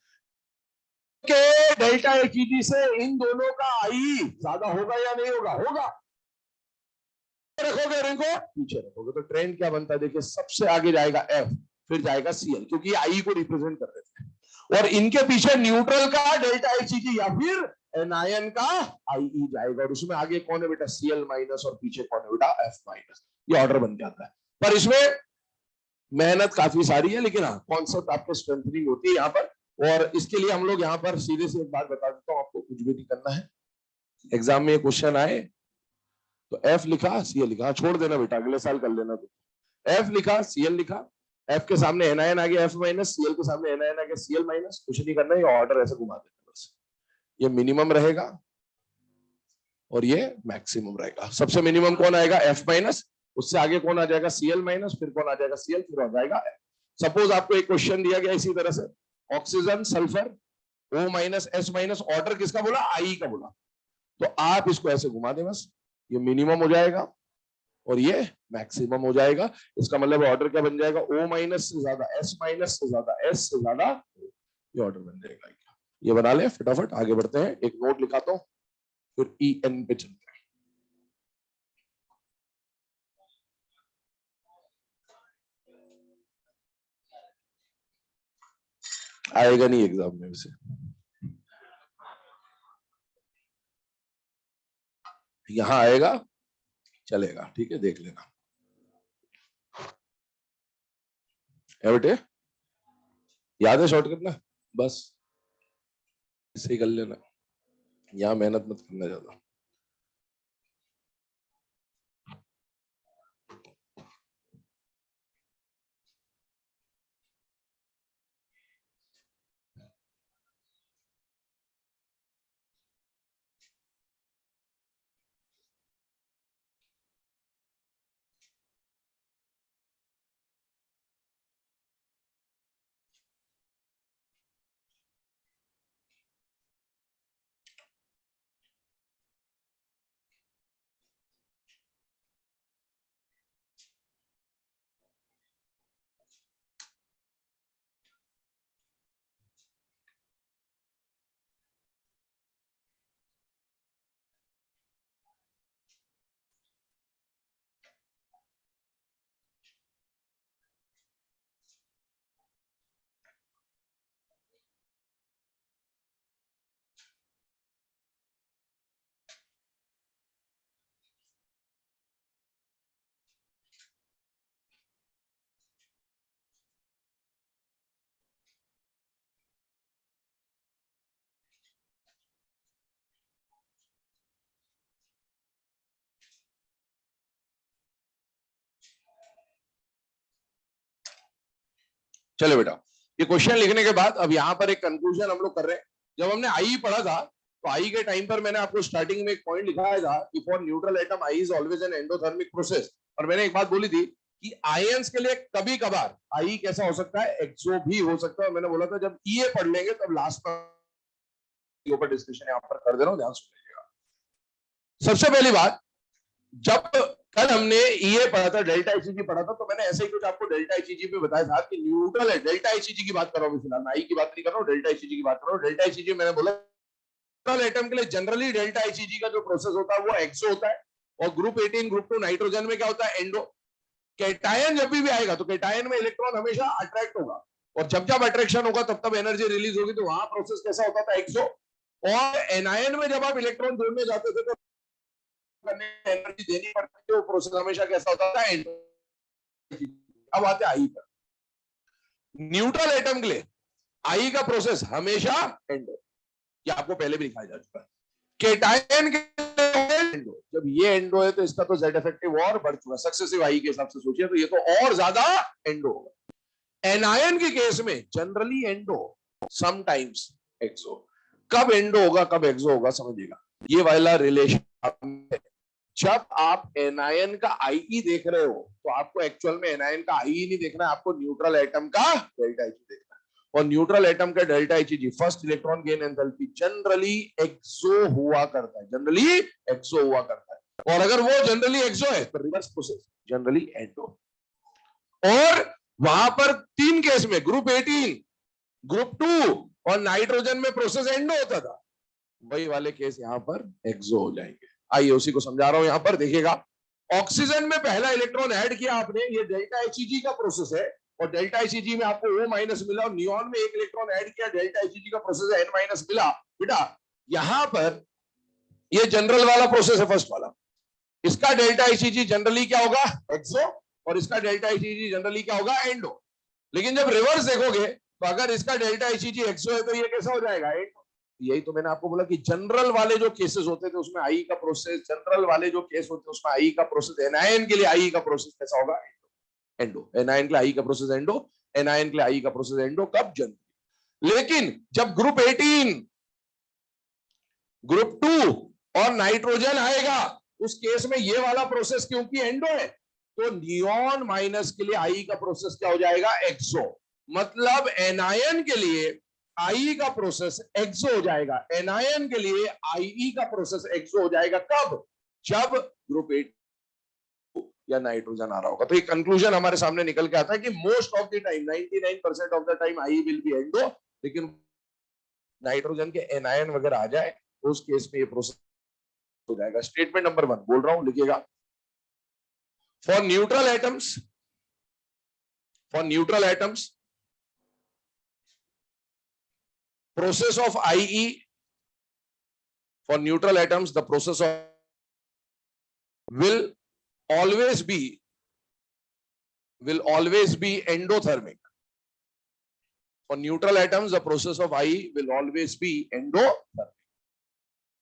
कि डेल्टा HEG से इन दोनों का आई ज्यादा होगा या नहीं होगा? होगा। रखोगे और इनको पीछे रखोगे तो ट्रेंड क्या बनता है? देखिए, सबसे आगे जाएगा F, फिर जाएगा Cl, क्योंकि आई को रिप्रेजेंट कर रहे थे, और इनके पीछे न्यूट्रल का डेल्टा HEG या फिर एनायन का IE जाएगा, और उसमें आगे कौन है बेटा? Cl माइनस, और पीछे कौन है बेटा? F minus. ये ऑर्डर बन जाता है, पर इसमें मेहनत काफी सारी है, लेकिन हाँ, कॉन्सेप्ट आपको स्ट्रेंथनिंग होती है यहाँ पर। और इसके लिए हम लोग यहाँ पर सीधे से एक बात बता देता हूँ, आपको कुछ भी नहीं करना है। एग्जाम में क्वेश्चन आए तो F लिखा, Cl लिखा, छोड़ देना बेटा, अगले साल कर लेना। तो F लिखा, Cl लिखा, F के सामने एनायन आ गया F माइनस, Cl के सामने एनायन आ गया Cl माइनस, कुछ नहीं करना, ये ऑर्डर ऐसे घुमा देना बस। ये मिनिमम रहेगा और ये मैक्सिमम रहेगा। सबसे मिनिमम कौन आएगा? F माइनस, उससे आगे कौन आ जाएगा? Cl माइनस, फिर कौन आ जाएगा? Cl, फिर आ जाएगा F। सपोज आपको एक क्वेश्चन दिया गया इसी तरह से, oxygen sulphur O minus S minus, order किसका बोला? आई का बोला, तो आप इसको ऐसे घुमा दें बस, ये मिनिमम हो जाएगा और ये मैक्सिमम हो जाएगा। इसका मतलब ऑर्डर क्या बन जाएगा? O माइनस से ज्यादा S माइनस से ज्यादा S से ज्यादा, ये ऑर्डर बन जाएगा। ये बना ले, फटाफट आगे बढ़ते हैं। एक नोट लिखाता हूं, फिर EN पे चलते हैं। आएगा नहीं एग्जाम में वैसे, यहां आएगा, चलेगा, ठीक है, देख लेना। है बेटे, याद है शॉर्टकट ना? बस इसे ही कर लेना, यहां मेहनत मत करना ज्यादा। चलो बेटा, ये क्वेश्चन लिखने के बाद अब यहाँ पर एक कंक्लूजन हम लोग कर रहे हैं। जब हमने आई पढ़ा था तो आई के टाइम पर मैंने आपको स्टार्टिंग में एक पॉइंट लिखाया था कि for neutral atom I is always an endothermic process, और मैंने एक बात बोली थी कि आयंस के लिए कभी कभार आई कैसा हो सकता है, एक्सो भी हो सकता है। मैंने बोला था जब ईए पढ़ लेंगे तब लास्ट में ऊपर डिस्कशन यहाँ पर कर दे रहा हूँ, ध्यान सुन लीजिएगा। सबसे पहली बात, जब कल हमने ये पढ़ा था, डेल्टा एचईजी पढ़ा था, तो मैंने ऐसे ही कुछ आपको डेल्टा एचईजी पे बताया था कि न्यूट्रल है। डेल्टा एचईजी की बात कर रहा हूं फिलहाल, मैं आई की बात नहीं कर रहा हूं, डेल्टा एचईजी की बात कर रहा हूं। डेल्टा एचईजी मैंने बोला न्यूट्रल एटम के लिए जनरली डेल्टा एचईजी का जो प्रोसेस होता है वो एक्सो होता है, और ग्रुप 18 ग्रुप 2 नाइट्रोजन में क्या होता है, एंडो। कैटायन जब भी आएगा तो कैटायन में इलेक्ट्रॉन हमेशा अट्रैक्ट होगा, और जब जब अट्रैक्शन होगा तब तब एनर्जी रिलीज होगी, तो वहां प्रोसेस कैसा होता था, एक्सो। और एनायन में जब आप इलेक्ट्रॉन जोड़ने जाते थे तो करने एनर्जी देनी पड़ती है, वो प्रोसेस हमेशा कैसा होता था, एंडो। अब आते हैं आई पर। न्यूट्रल एटम के लिए आई का प्रोसेस हमेशा एंडो, ये आपको पहले भी दिखाया जा चुका है। केटायन के एंडो, जब ये एंडो है तो इसका तो जेड इफेक्टिव और बढ़ चुका है, सक्सेसिव आई के हिसाब से सोचिए तो ये तो और ज्यादा एंडो होगा। एनायन के केस में जनरली एंडो, समटाइम्स एक्सो। कब एंडो होगा कब एक्सो होगा समझिएगा, ये वाला रिलेशन। जब आप एनायन का आईई देख रहे हो तो आपको एक्चुअल में एनायन का आईई नहीं देखना है, आपको न्यूट्रल एटम का डेल्टा एच देखना है। और न्यूट्रल एटम का delta H E G, first electron gain enthalpy, generally exo हुआ करता है, जनरली एक्सो हुआ करता है। और अगर वो जनरली एक्सो है तो रिवर्स प्रोसेस जनरली एंडो। और वहां पर तीन केस में, ग्रुप 18, ग्रुप 2 और नाइट्रोजन में प्रोसेस एंडो होता था, वही वाले केस यहां पर एक्सो हो जाएंगे। आइए उसी को समझा रहा हूं, यहां पर देखिएगा। ऑक्सीजन में पहला इलेक्ट्रॉन ऐड किया आपने, ये डेल्टा एचईजी का प्रोसेस है, और डेल्टा एचईजी में आपको O माइनस मिला, और नियॉन में एक इलेक्ट्रॉन ऐड किया, डेल्टा एचईजी का प्रोसेस है, N माइनस मिला। बेटा यहां पर ये जनरल वाला प्रोसेस है, फर्स्ट वाला, इसका डेल्टा एचईजी जनरली क्या होगा, एक्सो, और इसका डेल्टा एचईजी जनरली क्या होगा, एंडो। लेकिन जब रिवर्स देखोगे तो अगर इसका डेल्टा एचईजी एक्सो है तो ये कैसा हो जाएगा, एंडो। यही तो मैंने आपको बोला कि जनरल वाले जो केसेस होते थे उसमें आई का प्रोसेस, जनरल वाले जो केस होते हैं उसमें आई का प्रोसेस, एनायन के लिए आई का प्रोसेस कैसा होगा, एंडो। एनायन के लिए आई का प्रोसेस एंडो, एनायन के लिए आई का प्रोसेस एंडो, कब, जनरल। लेकिन जब ग्रुप 18, ग्रुप 2 और नाइट्रोजन आएगा, उस केस में ये वाला प्रोसेस क्योंकि एंडो है, तो नियॉन माइनस के लिए आई का प्रोसेस क्या हो जाएगा, एक्सो। मतलब एनायन के लिए आई का प्रोसेस एक्सो हो जाएगा, एनायन के लिए आई का प्रोसेस एक्सो हो जाएगा, कब, जब ग्रुप 8 या नाइट्रोजन आ रहा होगा। तो एक कंक्लूजन हमारे सामने निकल के आता है कि most of the time, 99% of the time I will be endo, लेकिन नाइट्रोजन के एनायन वगैरह आ जाए तो उस केस में ये प्रोसेस हो जाएगा। स्टेटमेंट नंबर 1 बोल रहा हूं, लिखिएगा। For neutral atoms, for neutral atoms process of IE, for neutral atoms the process of will always be will always be endothermic. For neutral atoms the process of IE will always be endothermic.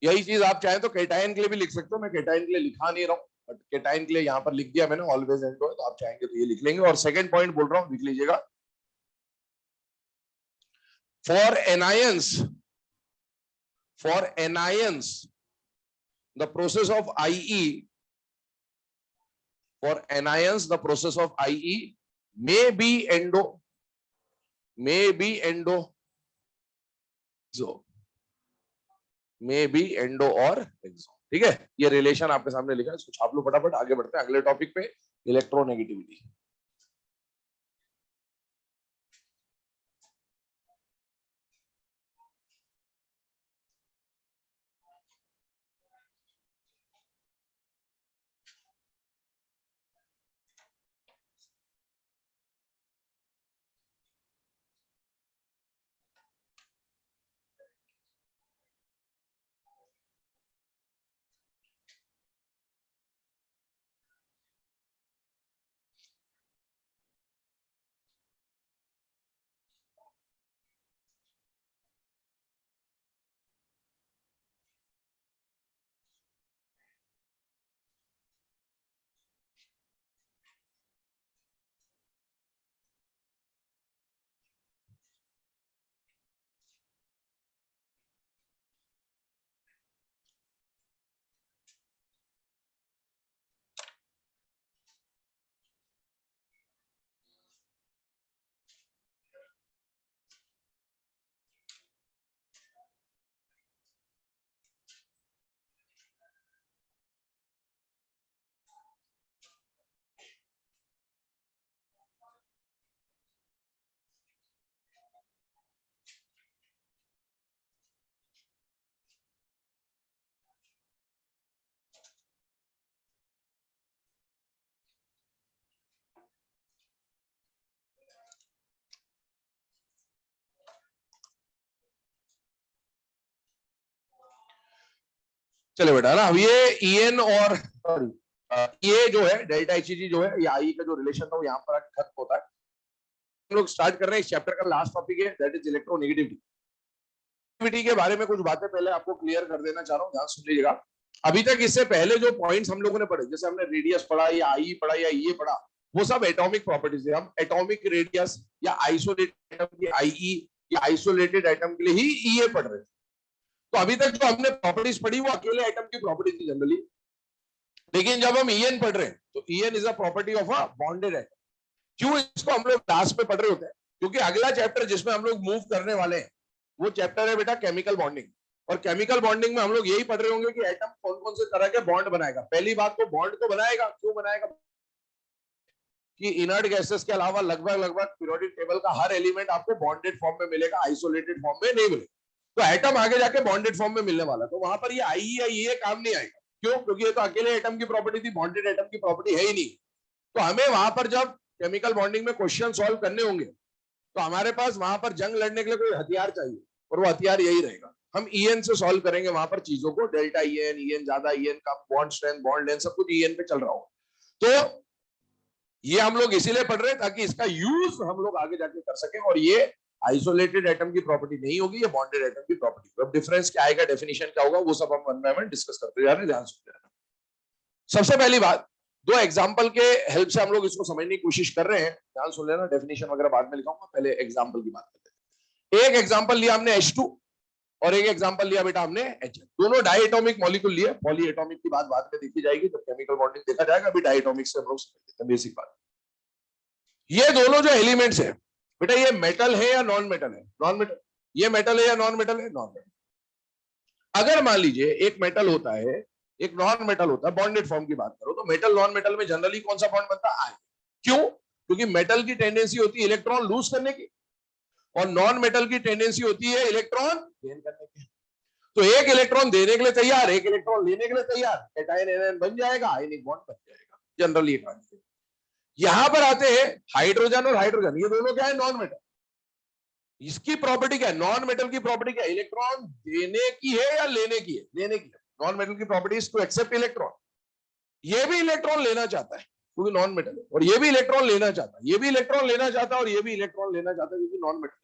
यही चीज आप चाहें तो केटायन के लिए भी लिख सकते हो, मैं केटायन के लिए लिखा नहीं रहा हूं, बट केटायन के लिए यहां पर लिख दिया मैंने, ऑलवेज एंडो है, तो आप चाहेंगे तो ये लिख लेंगे। और सेकंड पॉइंट बोल रहा हूं, लिख लीजिएगा। For anions, for anions the process of IE, for anions the process of IE may be endo, may be endo, so may be endo और exo। ठीक है, ये रिलेशन आपके सामने लिखा है, इसको छाप लो फटाफट, आगे बढ़ते हैं अगले टॉपिक पे, इलेक्ट्रोनेगेटिविटी। चले बेटा ना, अब ये EN और सॉरी ये जो है डेल्टा HEG जो है, ये आई का जो रिलेशन था वो यहाँ पर खत्म होता है। हम लोग स्टार्ट कर रहे हैं इस चैप्टर का लास्ट टॉपिक है, दैट इज इलेक्ट्रोनेगेटिविटी के बारे में कुछ बातें पहले आपको क्लियर कर देना चाह रहा हूँ, ध्यान सुन लीजिएगा। अभी तक इससे पहले जो पॉइंट्स हम लोगों ने पढ़े, जैसे हमने रेडियस पढ़ा या आई पढ़ा या ये पढ़ा, वो सब एटॉमिक प्रॉपर्टीज है। हम एटॉमिक रेडियस या आइसोलेटेड एटम की आईई या आइसोलेटेड एटम के लिए ही ईए पढ़ रहे थे। तो अभी तक जो हमने प्रॉपर्टीज पढ़ी वो अकेले एटम की प्रॉपर्टी थी जनरली, लेकिन जब हम EN पढ़ रहे हैं तो EN is a property of a bonded atom. क्यों इसको हम लोग लास्ट में पढ़ रहे होते हैं? क्योंकि अगला चैप्टर जिसमें हम लोग मूव करने वाले हैं वो चैप्टर है बेटा केमिकल बॉन्डिंग। और केमिकल बॉन्डिंग में हम लोग यही पढ़ रहे होंगे कि एटम कौन कौन से तरह के बॉन्ड बनाएगा। पहली बात तो बॉन्ड तो बनाएगा, क्यों बनाएगा कि इनर्ट गैसेस के अलावा लगभग लगभग पीरियोडिक टेबल का हर एलिमेंट आपको बॉन्डेड फॉर्म में मिलेगा, आइसोलेटेड फॉर्म में नहीं मिलेगा। तो एटम आगे जाके बॉन्डेड फॉर्म में मिलने वाला, तो वहां पर ये आई या ये काम नहीं आएगा। क्यों? क्योंकि ये तो अकेले एटम की प्रॉपर्टी थी, बॉन्डेड एटम की प्रॉपर्टी है ही नहीं। तो हमें वहां पर जब केमिकल बॉन्डिंग में क्वेश्चन सॉल्व करने होंगे तो हमारे पास वहां पर जंग लड़ने के लिए कोई हथियार चाहिए, और वो हथियार यही रहेगा। हम EN से सॉल्व करेंगे वहां पर चीजों को, डेल्टा EN ज्यादा EN का बॉन्ड स्ट्रेंथ बॉन्ड लेंथ सब कुछ EN पे चल रहा हो। तो ये हम लोग इसीलिए पढ़ रहे हैं ताकि इसका यूज हम लोग आगे जाके कर सकें, और ये आइसोलेटेड एटम की प्रॉपर्टी नहीं होगी, ये बॉन्डेड एटम की प्रॉपर्टी। अब डिफरेंस क्या आएगा, डेफिनेशन क्या होगा, वो सब हम वन बाय वन डिस्कस करते जा रहे हैं, ध्यान सुन रहे हैं। सबसे पहली बात, दो एग्जाम्पल के हेल्प से हम लोग इसको समझने की कोशिश कर रहे हैं, ध्यान सुन लेना। डेफिनेशन वगैरह बाद में लिखाऊंगा, पहले एग्जाम्पल की बात करते हैं। एक एग्जाम्पल लिया हमने H2 और एक एग्जाम्पल लिया बेटा हमने HF। दोनों डायटोमिक मॉलिक्यूल लिए, पॉली एटॉमिक की बात बाद में देखी जाएगी जब केमिकल बॉन्डिंग देखा जाएगा। अभी डायटोमिक से हम लोग समझ लेते हैं बेसिक बात। ये दोनों जो एलिमेंट्स है बेटा, ये मेटल है या नॉन मेटल है? Non metal. ये मेटल है या नॉन मेटल है? Non metal. अगर मान लीजिए एक मेटल होता है एक नॉन मेटल होता है, बॉन्डेड फॉर्म की बात करो तो मेटल नॉन मेटल में जनरली कौन सा बॉन्ड बनता है? क्यों? क्योंकि मेटल की टेंडेंसी होती है इलेक्ट्रॉन लूज करने की, और नॉन मेटल की टेंडेंसी होती है इलेक्ट्रॉन गेन करने की। तो एक इलेक्ट्रॉन देने के लिए तैयार, एक इलेक्ट्रॉन लेने के लिए तैयार, कैटायन एनायन बन जाएगा, आयनिक बॉन्ड बन जाएगा, जनरली ये कहानी है। यहां पर आते हैं हाइड्रोजन और हाइड्रोजन, ये दोनों क्या है? Non metal. इसकी प्रॉपर्टी क्या है? नॉन मेटल की प्रॉपर्टी क्या है? इलेक्ट्रॉन देने की है या लेने की है? लेने की है। नॉन मेटल की property is to accept electron. ये भी इलेक्ट्रॉन लेना चाहता है क्योंकि नॉन मेटल है, और ये भी इलेक्ट्रॉन लेना चाहता है, ये भी इलेक्ट्रॉन लेना चाहता है, और ये भी इलेक्ट्रॉन लेना चाहता है क्योंकि नॉन मेटल।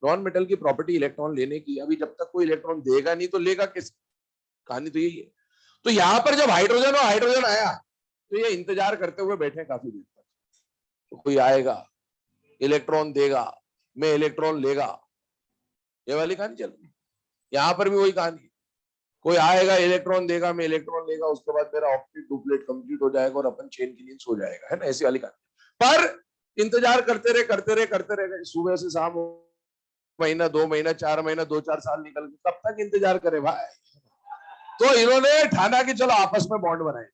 नॉन मेटल की प्रॉपर्टी इलेक्ट्रॉन लेने की। अभी जब तक कोई इलेक्ट्रॉन देगा नहीं तो लेगा किस? कहानी तो यही है। तो यहां पर जब हाइड्रोजन और हाइड्रोजन आया तो ये इंतजार करते हुए बैठे काफी देर तक, तो कोई आएगा, इलेक्ट्रॉन देगा, मैं इलेक्ट्रॉन लेगा, ये वाली कहानी चल रही है। यहां पर भी वही कहानी, कोई आएगा, इलेक्ट्रॉन देगा, मैं इलेक्ट्रॉन लेगा, उसके बाद मेरा ऑक्टेट डुप्लेट कंप्लीट हो जाएगा और अपन चेन की नींद सो जाएगा, है ना? ऐसी वाली कहानी। पर इंतजार करते रहे करते रहे करते रहे, सुबह से शाम, महीना 2 महीना 4 महीना 2-4 साल निकल गए, कब तक इंतजार करे भाई? तो इन्होंने ठाना कि चलो आपस में बॉन्ड बनाए,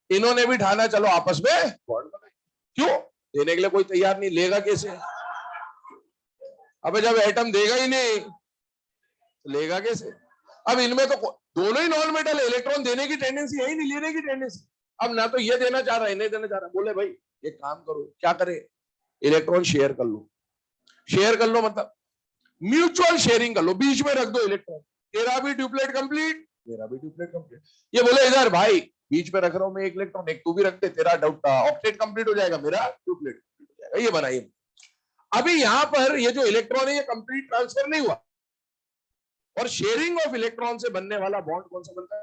इन्होंने भी ठाना चलो आपस में बॉन्ड बनाए। क्यों? देने के लिए कोई तैयार नहीं, लेगा कैसे? अबे जब एटम देगा ही नहीं तो लेगा कैसे? अब इनमें तो दोनों ही नॉन मेटल है, इलेक्ट्रॉन देने की टेंडेंसी है ही नहीं, लेने की टेंडेंसी। अब ना तो ये देना चाह रहा है, नहीं देना चाह रहा, बोले भाई एक काम करो, क्या करे? इलेक्ट्रॉन शेयर कर लो। शेयर कर लो मतलब म्यूचुअल शेयरिंग कर लो, बीच में रख दो इलेक्ट्रॉन, तेरा भी ड्यूप्लेट कंप्लीट, मेरा भी ड्यूप्लेट कंप्लीट। ये बोले इधर भाई बीच में रख रहा हूं मैं एक इलेक्ट्रॉन, एक तू भी रखते, तेरा ऑक्टेट कंप्लीट हो जाएगा, मेरा ड्यूप्लेट कंप्लीट हो जाएगा। ये बनाइए। अभी यहां पर ये जो इलेक्ट्रॉन है ये कंप्लीट ट्रांसफर नहीं हुआ, और शेयरिंग ऑफ इलेक्ट्रॉन से बनने वाला बॉन्ड कौन सा बनता है?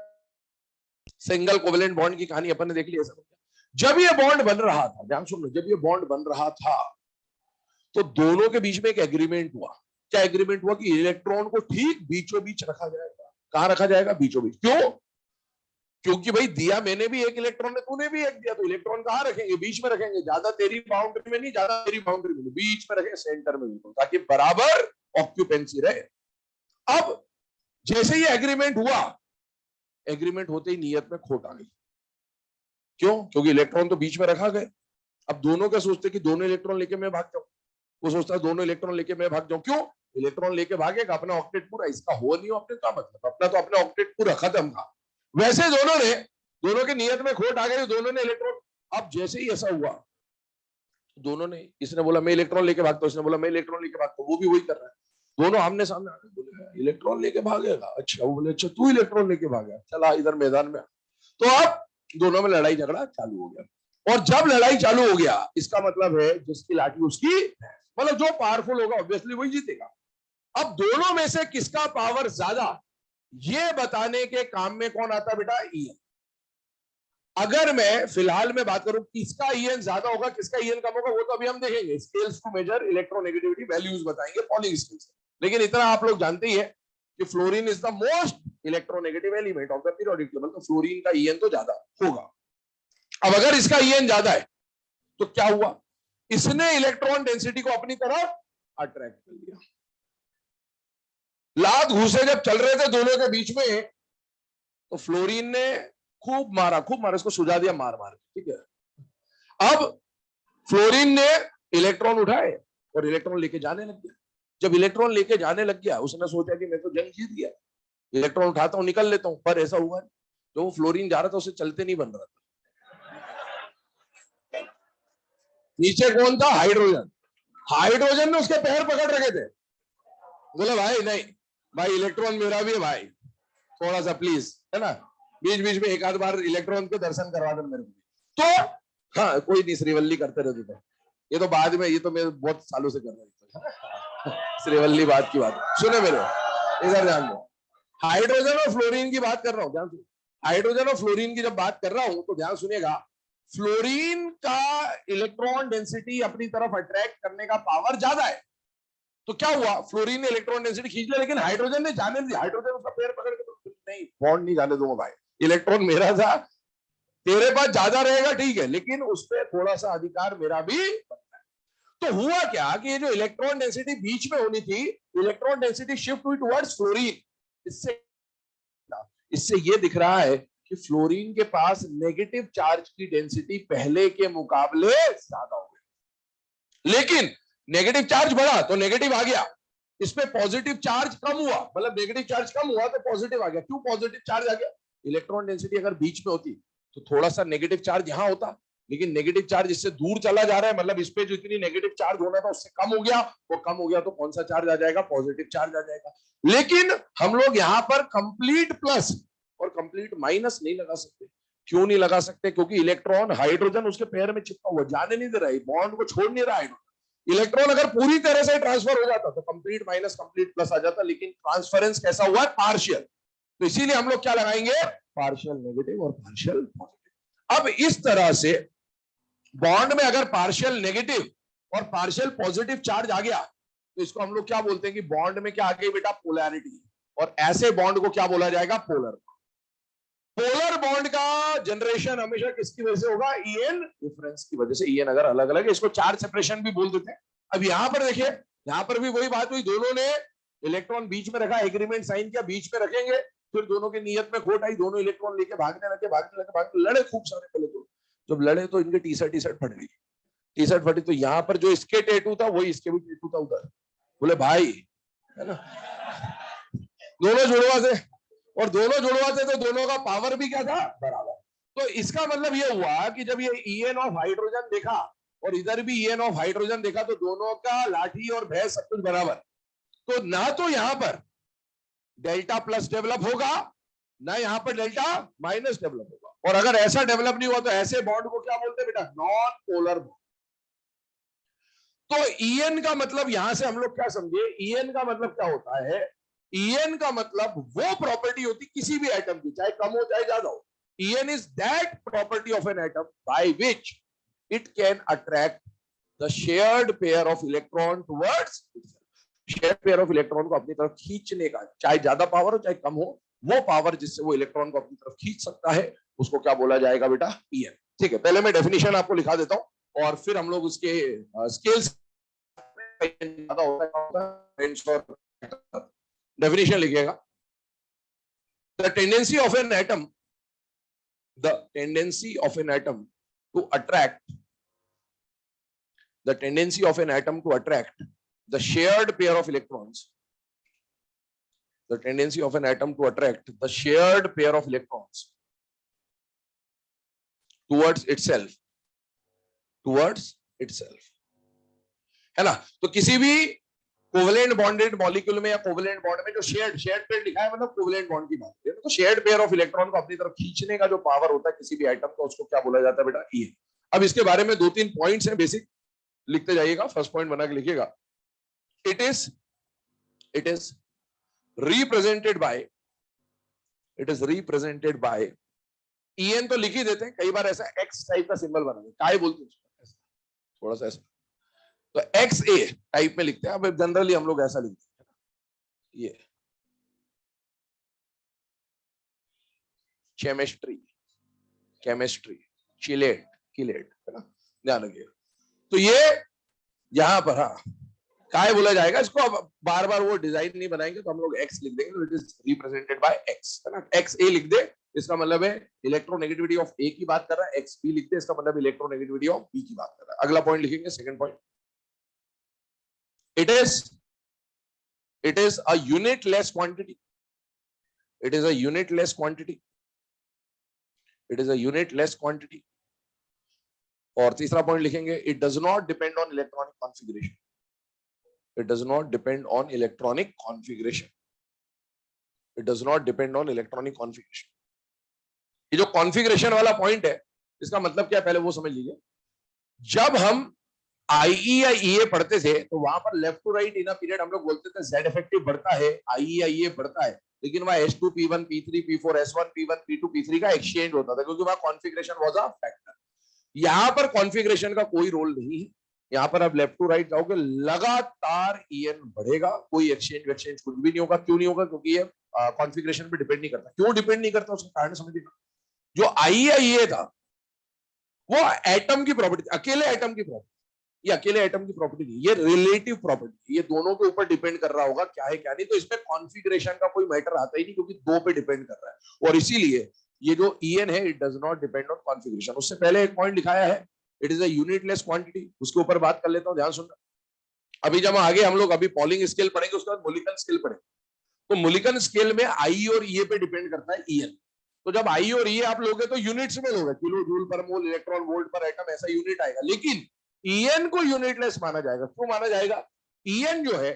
सिंगल कोवेलेंट बॉन्ड की कहानी अपन ने देख ली। ऐसा जब ये बॉन्ड बन रहा था, ध्यान सुन लो, जब ये बॉन्ड बन रहा था तो दोनों के बीच में एक एग्रीमेंट हुआ। क्या एग्रीमेंट हुआ? कि इलेक्ट्रॉन को ठीक बीचों बीच रखा जाएगा। कहां रखा जाएगा? बीचों बीच। क्यों? क्योंकि भाई दिया मैंने भी एक इलेक्ट्रॉन है, तूने भी एक दिया, तो इलेक्ट्रॉन कहां रखेंगे? बीच में रखेंगे, ज्यादा तेरी बाउंड्री में नहीं, ज्यादा मेरी बाउंड्री में नहीं, बीच में रखेंगे, सेंटर में बिल्कुल, ताकि बराबर ऑक्यूपेंसी रहे। अब जैसे ही एग्रीमेंट हुआ, एग्रीमेंट होते ही नियत में खोट आ गई। क्यों? क्योंकि इलेक्ट्रॉन तो बीच में रखा गए। अब दोनों क्या सोचते कि दोनों इलेक्ट्रॉन लेके मैं भाग जाऊं, वो सोचता है दोनों इलेक्ट्रॉन लेके मैं भाग जाऊं। क्यों? इलेक्ट्रॉन लेके भागेगा, अपना ऑक्टेट पूरा, इसका हो नहीं ऑक्टेट का मतलब, अपना तो अपना ऑक्टेट पूरा खत्म था। वैसे दोनों के नियत में खोट आ गई, दोनों ने इलेक्ट्रॉन। अब जैसे ही ऐसा हुआ, दोनों ने, इसने बोला मैं इलेक्ट्रॉन लेके भागता हूं, इसने बोला मैं इलेक्ट्रॉन लेके भागता हूं, वो भी वही कर रहा है। दोनों आमने सामने आके बोले इलेक्ट्रॉन लेके भागेगा। अच्छा, वो बोले अच्छा तू इलेक्ट्रॉन लेके भागा, चला इधर मैदान में। तो अब दोनों में लड़ाई झगड़ा चालू हो गया। और जब लड़ाई चालू हो गया, इसका मतलब है जिसकी लाठी उसकी, मतलब जो पावरफुल होगा ऑब्वियसली वही जीतेगा। अब दोनों में से किसका पावर ज्यादा, ये बताने के काम में कौन आता बेटा, ईएन। अगर मैं फिलहाल में बात करूं किसका ईएन ज्यादा होगा किसका ईएन कम होगा, वो तो अभी हम देखेंगे, scales to measure electronegativity values बताएंगे पॉलिंग स्केल्स। लेकिन इतना आप लोग जानते ही है कि fluorine is the most electronegative element of the periodic table, तो फ्लोरीन का ईएन तो ज्यादा होगा। अब अगर इसका ईएन ज्यादा है तो क्या हुआ, इसने इलेक्ट्रॉन डेंसिटी को अपनी तरफ अट्रैक्ट कर लिया। लात घूसे जब चल रहे थे दोनों के बीच में, तो फ्लोरीन ने खूब मारा, इसको सुझा दिया मार मार, ठीक है। अब फ्लोरीन ने इलेक्ट्रॉन उठाए और इलेक्ट्रॉन लेके जाने लग गया। जब इलेक्ट्रॉन लेके जाने लग गया, उसने सोचा कि मैं तो जंग जीत गया, इलेक्ट्रॉन उठाता हूं निकल लेता हूं, पर ऐसा हुआ नहीं। जो वो फ्लोरीन जा रहा था उसे चलते नहीं बन रहा था। नीचे कौन था, हाइड्रोजन। हाइड्रोजन ने उसके पैर पकड़ रखे थे, बोला भाई नहीं, भाई इलेक्ट्रॉन मेरा भी है भाई, थोड़ा सा प्लीज, है ना, बीच बीच में एक आध बार इलेक्ट्रॉन के दर्शन करवा दे मेरे को। तो हाँ कोई नहीं, श्रीवल्ली करते रहते थे, ये तो बाद में, ये तो मैं बहुत सालों से कर रहा था। श्रीवल्ली बात की बात सुने मेरे, इधर ध्यान दो। हाइड्रोजन और फ्लोरीन की बात कर रहा हूं, ध्यान सुनिए। हाइड्रोजन और फ्लोरीन की जब बात कर रहा हूं तो ध्यान सुनिएगा, फ्लोरीन का इलेक्ट्रॉन डेंसिटी अपनी तरफ अट्रैक्ट करने का पावर ज्यादा है। तो क्या हुआ, फ्लोरीन ने इलेक्ट्रॉन डेंसिटी खींच लिया, लेकिन हाइड्रोजन ने जाने दिया। हाइड्रोजन उसका पैर पकड़ के, तो नहीं बॉन्ड नहीं जाने दूंगा भाई, इलेक्ट्रॉन मेरा था, तेरे पास ज्यादा रहेगा ठीक है, लेकिन उस पर थोड़ा सा अधिकार मेरा भी बनता है। तो हुआ क्या कि ये जो इलेक्ट्रॉन डेंसिटी बीच में होनी थी, इलेक्ट्रॉन डेंसिटी शिफ्ट हुई टुवर्ड्स फ्लोरीन। इससे इससे ये दिख रहा है कि फ्लोरीन के पास नेगेटिव चार्ज की डेंसिटी पहले के मुकाबले ज्यादा हो गई। लेकिन नेगेटिव चार्ज बढ़ा तो नेगेटिव आ गया, इसमें पॉजिटिव चार्ज कम हुआ, मतलब नेगेटिव चार्ज कम हुआ तो पॉजिटिव आ गया। क्यों पॉजिटिव चार्ज आ गया, इलेक्ट्रॉन डेंसिटी अगर बीच में होती तो थोड़ा सा नेगेटिव चार्ज यहां होता, लेकिन नेगेटिव चार्ज इससे दूर चला जा रहा है, मतलब इस पे जो इतनी नेगेटिव चार्ज होना था उससे कम हो गया, वो कम हो गया तो कौन सा चार्ज आ जाएगा, पॉजिटिव चार्ज आ जाएगा। लेकिन हम लोग यहां पर कंप्लीट प्लस और कंप्लीट माइनस नहीं लगा सकते। क्यों नहीं लगा सकते, क्योंकि इलेक्ट्रॉन, हाइड्रोजन उसके पैर में चिपका हुआ, जाने नहीं दे रहा है, बॉन्ड को छोड़ नहीं रहा है। इलेक्ट्रॉन अगर पूरी तरह से ट्रांसफर हो जाता तो कंप्लीट माइनस कंप्लीट प्लस आ जाता, लेकिन ट्रांसफरेंस कैसा हुआ है, पार्शियल। तो इसीलिए हम लोग क्या लगाएंगे, पार्शियल नेगेटिव और पार्शियल पॉजिटिव। अब इस तरह से बॉन्ड में अगर पार्शियल नेगेटिव और पार्शियल पॉजिटिव चार्ज आ गया तो इसको हम लोग क्या बोलते हैं कि बॉन्ड में क्या आ गई बेटा, पोलैरिटी। और ऐसे बॉन्ड को क्या बोला जाएगा, पोलर। पोलर बॉन्ड का जनरेशन हमेशा किसकी वजह से होगा, ईएन डिफरेंस की वजह से। ईएन अगर अलग अलग है, इसको चार्ज सेपरेशन भी बोल देते हैं। अब यहां पर देखिए, यहां पर भी वही बात हुई, दोनों ने इलेक्ट्रॉन बीच में रखा, एग्रीमेंट साइन किया, बीच में रखेंगे, फिर दोनों के नियत में खोट आई, दोनों इलेक्ट्रॉन लेके भागने लगे, खूब सारे। पहले तो जब लड़े तो इनके टी शर्ट फट गई, टी शर्ट फटी, तो यहाँ पर जो इसके टेटू था वही इसके भी टेटू था उधर। बोले भाई, है ना, दोनों जुड़वा थे, और दोनों जुड़वा थे तो दोनों का पावर भी क्या था, बराबर। तो इसका मतलब ये हुआ कि जब ये ईएन ऑफ हाइड्रोजन देखा और इधर भी ईएन ऑफ हाइड्रोजन देखा, तो दोनों का लाठी और भैंस सब कुछ बराबर। तो ना तो यहां पर डेल्टा प्लस डेवलप होगा, ना यहां पर डेल्टा माइनस डेवलप होगा। और अगर ऐसा डेवलप नहीं हुआ तो ऐसे बॉन्ड को क्या बोलते हैं बेटा, नॉन पोलर बॉन्ड। तो ईएन का मतलब यहां से हम लोग क्या समझे, ईएन का मतलब क्या होता है, ईएन का मतलब वो प्रॉपर्टी होती किसी भी एटम की, चाहे कम हो चाहे ज्यादा हो। EN is that property of an atom by which it can attract the shared pair of electron towards itself. Shared pair of electron को अपनी तरफ खींचने का, चाहे ज्यादा पावर हो चाहे कम हो, वो पावर जिससे वो इलेक्ट्रॉन को अपनी तरफ खींच सकता है, उसको क्या बोला जाएगा बेटा, ईएन। ठीक है, पहले मैं डेफिनेशन आपको लिखा देता हूं और फिर हम लोग उसके स्केल्स ज्यादा होता है, डेफिनेशन लिखिएगा। The tendency of an atom, the tendency of an atom to attract, the tendency of an atom to attract the shared pair of electrons, the tendency of an atom to attract the shared pair of electrons towards itself, है ना। तो किसी भी कोवेलेंट बॉन्डेड मॉलिक्यूल में या कोवेलेंट बॉन्ड में जो शेयर्ड पेयर लिखा है, मतलब कोवेलेंट बॉन्ड की बात है। तो शेयर्ड पेयर ऑफ इलेक्ट्रॉन को अपनी तरफ खींचने का जो पावर होता है किसी भी आइटम का, उसको क्या बोला जाता है बेटा? ई। अब इसके बारे में 2-3 पॉइंट्स हैं बेसिक, लिखते जाइएगा, फर्स्ट पॉइंट बना के लिखिएगा। It is represented by EN. तो लिख ही देते हैं, कई बार ऐसा एक्स टाइप का सिंबल बना देते, काय बोलते हैं थोड़ा सा ऐसा, तो एक्स ए टाइप में लिखते हैं। अब जनरली हम लोग ऐसा लिखते हैं, ये केमिस्ट्री चिलेट किलेट है ना, ध्यान रखिए। तो ये यहां पर हाँ काय बोला जाएगा इसको। अब बार बार वो डिजाइन नहीं बनाएंगे, तो हम लोग एक्स लिख देंगे, तो it is represented bye x, है ना। एक्स ए लिख दे, इसका मतलब है इलेक्ट्रोनेगेटिविटी ऑफ ए की बात कर रहा है। एक्स बी लिख दे, इसका मतलब इलेक्ट्रोनेगेटिविटी ऑफ बी की बात कर रहा है। अगला पॉइंट लिखेंगे, second point, it is a unitless quantity. It is a unitless quantity. It is a unitless quantity. और तीसरा पॉइंट लिखेंगे, it does not depend on electronic configuration. It does not depend on electronic configuration. It does not depend on electronic configuration. ये जो कॉन्फ़िगरेशन वाला पॉइंट है, इसका मतलब क्या है पहले वो समझ लीजिए। जब हम आईई या ईए पढ़ते थे, तो वहां पर left to right in a period हम लोग बोलते थे जेड इफेक्टिव बढ़ता है, आईई या ईए बढ़ता है, लेकिन वहां H2 P1 P3 P4 S1 P1 P2 P3 का एक्सचेंज होता था, क्योंकि वहां कॉन्फ़िगरेशन वाज अ फैक्टर। यहां पर कॉन्फ़िगरेशन का कोई रोल नहीं है। यहां पर आप लेफ्ट टू राइट जाओगे, लगातार ईएन बढ़ेगा, कोई एक्सचेंज एक्सचेंज कुछ भी नहीं होगा। क्यों नहीं होगा? क्योंकि ये कॉन्फ़िगरेशन पे डिपेंड नहीं करता। क्यों डिपेंड नहीं करता, उसका कारण समझिएगा। जो आई या ईए था, वो एटम की प्रॉपर्टी, अकेले एटम की प्रॉपर्टी। ये अकेले एटम की प्रॉपर्टी नहीं, ये रिलेटिव प्रॉपर्टी, ये दोनों के ऊपर डिपेंड कर रहा होगा क्या है क्या नहीं। तो इसमें कॉन्फ़िगरेशन का कोई मैटर आता ही नहीं, क्योंकि दो पे डिपेंड कर रहा है। और इसीलिए ये जो ईएन है, it does not depend on configuration. उससे पहले एक पॉइंट दिखाया है, it is a unitless quantity, उसके ऊपर बात कर लेता हूं, ध्यान सुनना। अभी जब आगे हम लोग अभी पॉलिंग स्केल पढ़ेंगे, उसके बाद मोलिकन स्केल पढ़ेंगे। तो मोलिकन स्केल में आई और ईए पे डिपेंड करता है ईएन। तो जब आई और ईए आप लोगे तो यूनिट्स में लोगे, किलो जूल पर मोल, इलेक्ट्रॉन वोल्ट पर एटम, ऐसा यूनिट आएगा। लेकिन ईएन को यूनिटलेस माना जाएगा। क्यों माना जाएगा? ईएन जो है,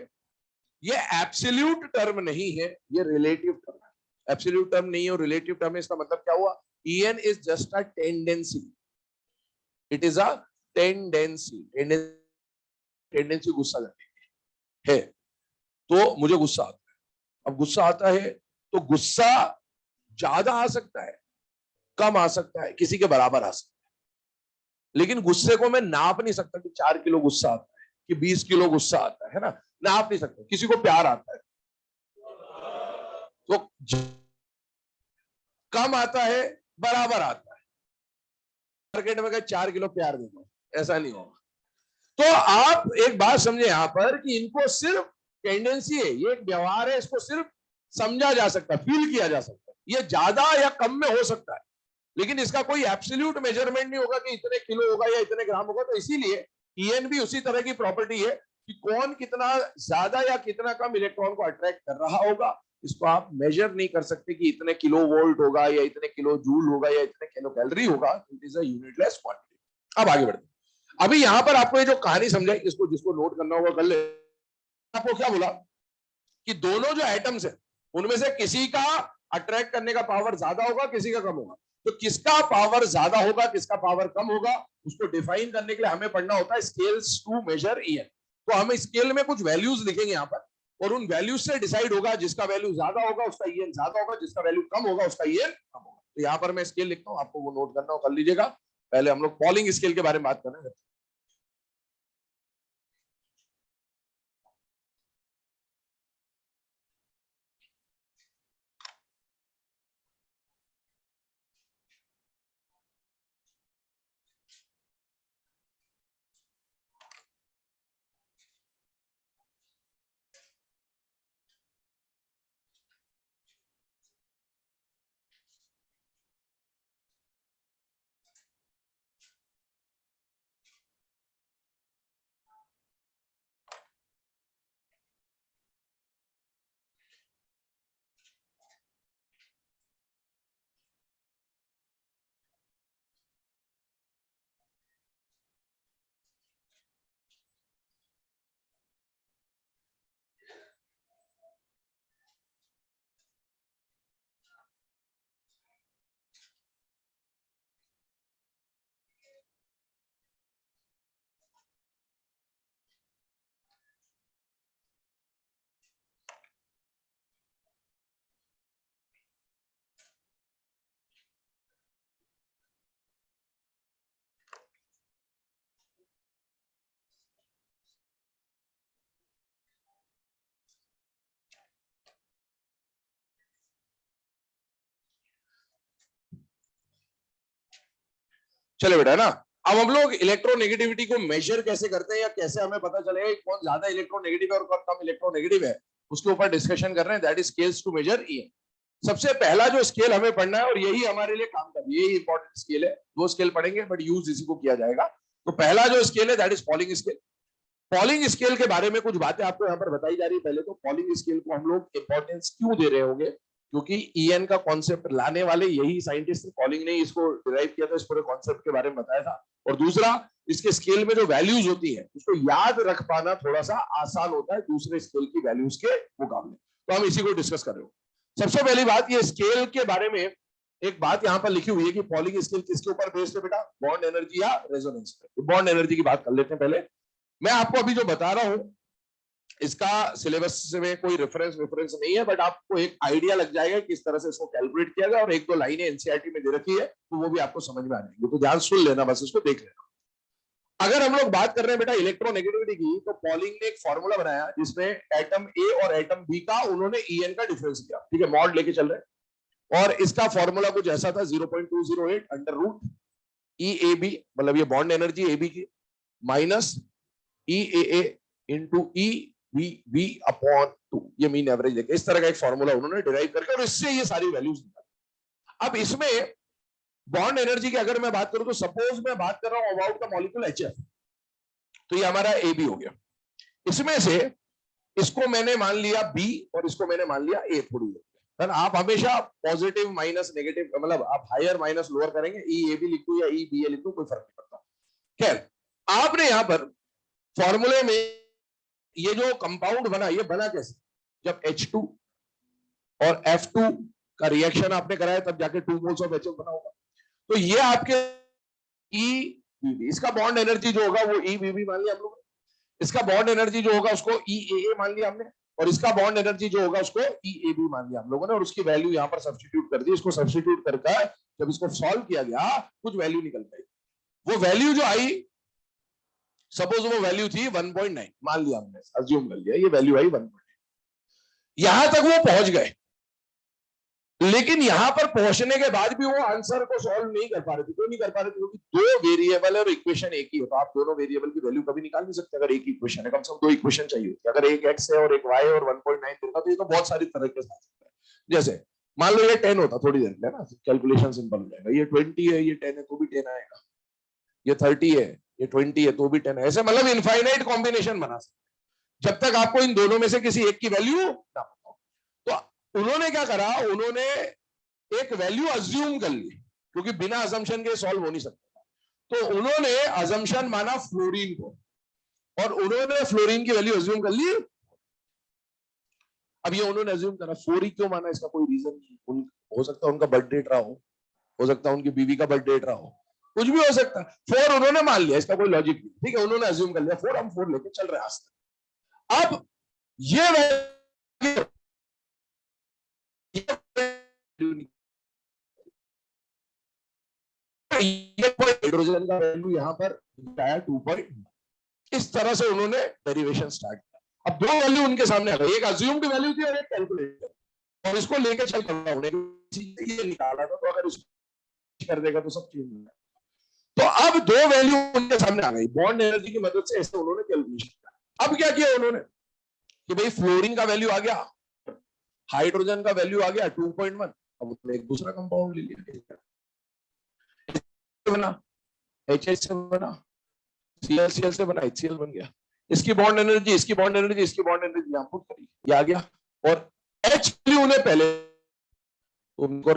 ये एब्सोल्यूट टर्म नहीं है, ये रिलेटिव टर्म है। एब्सोल्यूट टर्म नहीं है और रिलेटिव टर्म है, इसका मतलब क्या हुआ? EN is just a tendency. It is a tendency. Tendency गुस्सा करने है, तो मुझे गुस्सा आता है। अब गुस्सा आता है तो गुस्सा ज्यादा आ सकता है, कम आ सकता है, किसी के बराबर आ सकता है। लेकिन गुस्से को मैं नाप नहीं सकता कि 4 किलो गुस्सा आता है कि 20 किलो गुस्सा आता है ना, नाप नहीं सकता। किसी को प्यार आता है तो कम आता है, बराबर आता है। मार्केट में 4 किलो प्यार दे दो, ऐसा नहीं होगा। तो आप एक बात समझे यहां पर कि इनको सिर्फ टेंडेंसी है, ये एक व्यवहार है, इसको सिर्फ समझा जा सकता है, फील किया जा सकता है। ये ज्यादा या कम में हो सकता है, लेकिन इसका कोई एब्सोल्यूट मेजरमेंट नहीं होगा कि इतने किलो होगा या इतने ग्राम होगा। तो इसीलिए ईएन भी उसी तरह की प्रॉपर्टी है कि कौन कितना ज्यादा या कितना कम इलेक्ट्रॉन को अट्रैक्ट कर रहा होगा, इसको आप मेजर नहीं कर सकते कि इतने किलो वोल्ट होगा या इतने किलो जूल होगा या इतने किलो कैलोरी होगा। It is a unitless quantity. अब आगे बढ़ते, अभी यहां पर आपको ये जो कहानी समझाई, इसको जिसको नोट करना होगा कर ले। आपको क्या बोला कि दोनों जो एटम्स है, उनमें से किसी का अट्रैक्ट करने का पावर ज्यादा होगा, किसी का कम होगा। तो किसका पावर ज्यादा होगा, किसका पावर कम होगा, उसको डिफाइन करने के लिए हमें पढ़ना होता है स्केल्स टू मेजर ईएन। तो हम स्केल में कुछ वैल्यूज लिखेंगे यहां पर, और उन वैल्यूज से डिसाइड होगा, जिसका वैल्यू ज्यादा होगा उसका ईएन ज्यादा होगा, जिसका वैल्यू कम होगा उसका ईएन कम होगा। तो यहां पर मैं स्केल लिखता हूं, आपको वो नोट करना हो कर लीजिएगा। पहले हम लोग पॉलिंग स्केल के बारे में बात करेंगे। चले बेटा, है ना। अब हम लोग इलेक्ट्रोनेगेटिविटी को मेजर कैसे करते हैं या कैसे हमें पता चलेगा कौन ज्यादा इलेक्ट्रोनेगेटिव है और कौन कम इलेक्ट्रोनेगेटिव है, उसके ऊपर डिस्कशन कर रहे हैं। That is scales to measure EM. सबसे पहला जो स्केल हमें पढ़ना है और यही हमारे लिए काम कर, यही इंपॉर्टेंट स्केल है। दो स्केल पढ़ेंगे बट यूज इसी को किया जाएगा। तो पहला जो स्केल है that is polling scale. Polling scale के बारे में कुछ बातें आपको यहाँ पर बताई जा रही है। पहले तो पॉलिंग स्केल को हम लोग इंपॉर्टेंस क्यों दे रहे होंगे, क्योंकि ईएन का कॉन्सेप्ट लाने वाले यही साइंटिस्ट, पॉलिंग ने इसको डिराइव किया था, इस पूरे कॉन्सेप्ट के बारे में बताया था। और दूसरा, इसके स्केल में जो वैल्यूज होती है उसको याद रख पाना थोड़ा सा आसान होता है दूसरे स्केल की वैल्यूज के मुकाबले। तो हम इसी को डिस्कस कर रहे हो। सबसे पहली बात, ये स्केल के बारे में एक बात यहाँ पर लिखी हुई है कि पॉलिंग स्केल किसके ऊपर बेस्ड है बेटा, बॉन्ड एनर्जी या रेजोनेंस पे। बॉन्ड एनर्जी की बात कर लेते हैं पहले। मैं आपको अभी जो बता रहा हूं इसका सिलेबस में कोई रेफरेंस नहीं है, बट आपको एक आइडिया लग जाएगा किस तरह से इसको कैलकुलेट किया गया, और एक दो लाइनें एनसीईआरटी में दे रखी है तो वो भी आपको समझ में आ जाएंगी। तो ध्यान सुन लेना, बस इसको देख लेना। अगर हम लोग बात कर रहे हैं बेटा इलेक्ट्रोनेगेटिविटी की, तो पॉलिंग ने एक फॉर्मूला बनाया जिसमें एटम ए और एटम बी का उन्होंने ईएन का डिफरेंस किया। ठीक है, मॉड लेके चल रहे हैं, और इसका फॉर्मूला कुछ ऐसा था 0.208 under root E A B, मतलब ये बॉन्ड एनर्जी ए बी की, minus E A into E B B upon 2, ये मीन एवरेज लेके इस तरह का एक फॉर्मूला उन्होंने डिराइव करके, और इससे ये सारी वैल्यूज निकाली। अब इसमें बॉन्ड एनर्जी की अगर मैं बात करूं तो सपोज मैं बात कर रहा हूं अबाउट द मॉलिक्यूल एचएफ, तो ये हमारा ए बी हो गया। इसमें से इसको मैंने मान लिया बी और इसको मैंने मान लिया ए। थोड़ी देर आप हमेशा पॉजिटिव माइनस नेगेटिव, मतलब आप हायर माइनस लोअर करेंगे, ई ए बी लिख दो या ई बी ए लिख दो, कोई फर्क नहीं पड़ता। खैर, आपने यहां पर फॉर्मूले में ये जो कंपाउंड बना, ये बना कैसे, जब H2 और F2 का रिएक्शन आपने कराया तब जाके 2 मोल्स ऑफ HF बना होगा। तो ये आपके EBB, इसका बॉन्ड एनर्जी जो होगा वो EBB मान लिया हम लोग, इसका बॉन्ड एनर्जी जो होगा उसको EAA मान लिया हमने, और इसका बॉन्ड एनर्जी जो होगा उसको EAB मान लिया हम लोगों ने, और उसकी वैल्यू यहाँ पर सब्स्टिट्यूट कर दी। इसको सब्स्टिट्यूट करके जब इसको सॉल्व किया गया कुछ वैल्यू निकल गई। वो वैल्यू जो आई, सपोज वो वैल्यू थी 1.9, मान लिया हमने, अज्यूम कर लिया ये वैल्यू आई 1.9। यहां तक वो पहुंच गए, लेकिन यहां पर पहुंचने के बाद भी वो आंसर को सॉल्व नहीं कर पा रहे थे। क्यों नहीं कर पा रहे थे? क्योंकि दो वेरिएबल है और इक्वेशन एक ही है, तो आप दोनों वेरिएबल की वैल्यू कभी निकाल नहीं सकते। अगर एक ही इक्वेशन है, कम से कम दो इक्वेशन चाहिए होती है। अगर एक x है और एक y और 1.9 देगा तो ये तो बहुत सारी तरह के साथ सकता है। जैसे मान लो ये 10 होता, थोड़ी देर में ना कैलकुलेशन सिंपल हो जाएगा। ये 20 है, ये 10 है तो भी 10 आएगा, ये 30 है, ये 20 है तो भी 10 है। ऐसे मतलब इनफाइनाइट कॉम्बिनेशन बना सकते जब तक आपको इन दोनों में से किसी एक की वैल्यू ना पता हो। तो उन्होंने क्या करा, उन्होंने एक वैल्यू अज्यूम कर ली, क्योंकि बिना अजम्पशन के सॉल्व हो नहीं सकता। तो उन्होंने अजम्पशन माना फ्लोरीन को, और उन्होंने फ्लोरीन की वैल्यू अज्यूम कर ली। अब ये उन्होंने अज्यूम करा, 4 क्यों माना, इसका कोई रीजन नहीं। हो सकता है उनका बर्थ डेट रहा हो सकता है उनकी बीवी का बर्थ डेट रहा हो, कुछ भी हो सकता है। 4 उन्होंने मान लिया, इसका कोई लॉजिक नहीं। ठीक है, उन्होंने अज्यूम कर लिया 4, हम 4 लेके चल रहे हैं आज तक। अब ये हाइड्रोजन का वैल्यू यहां पर 2. इस तरह से उन्होंने डेरिवेशन स्टार्ट किया। अब दो वैल्यू उनके सामने आ गई, एक अज्यूम्ड वैल्यू थी और एक कैलकुलेटेड, और इसको लेके चल रहा हूं, ये निकाला था, तो अगर इसको कर देगा तो सब चीज हो जाएगा। तो अब दो वैल्यू उनके सामने आ गई, बॉन्ड एनर्जी की मदद से ऐसे उन्होंने कैलकुलेशन किया। अब क्या किया उन्होंने कि भाई फ्लोरीन का वैल्यू आ गया, हाइड्रोजन का वैल्यू आ गया 2.1, अब उन्होंने एक दूसरा कंपाउंड ले लिया, बना HH से बना, ClCl से बना HCl बन गया। इसकी बॉन्ड एनर्जी, इसकी बॉन्ड एनर्जी, इसकी बॉन्ड एनर्जी यहां पुट करी, ये आ गया। और H वैल्यू उन्हें पहले उनको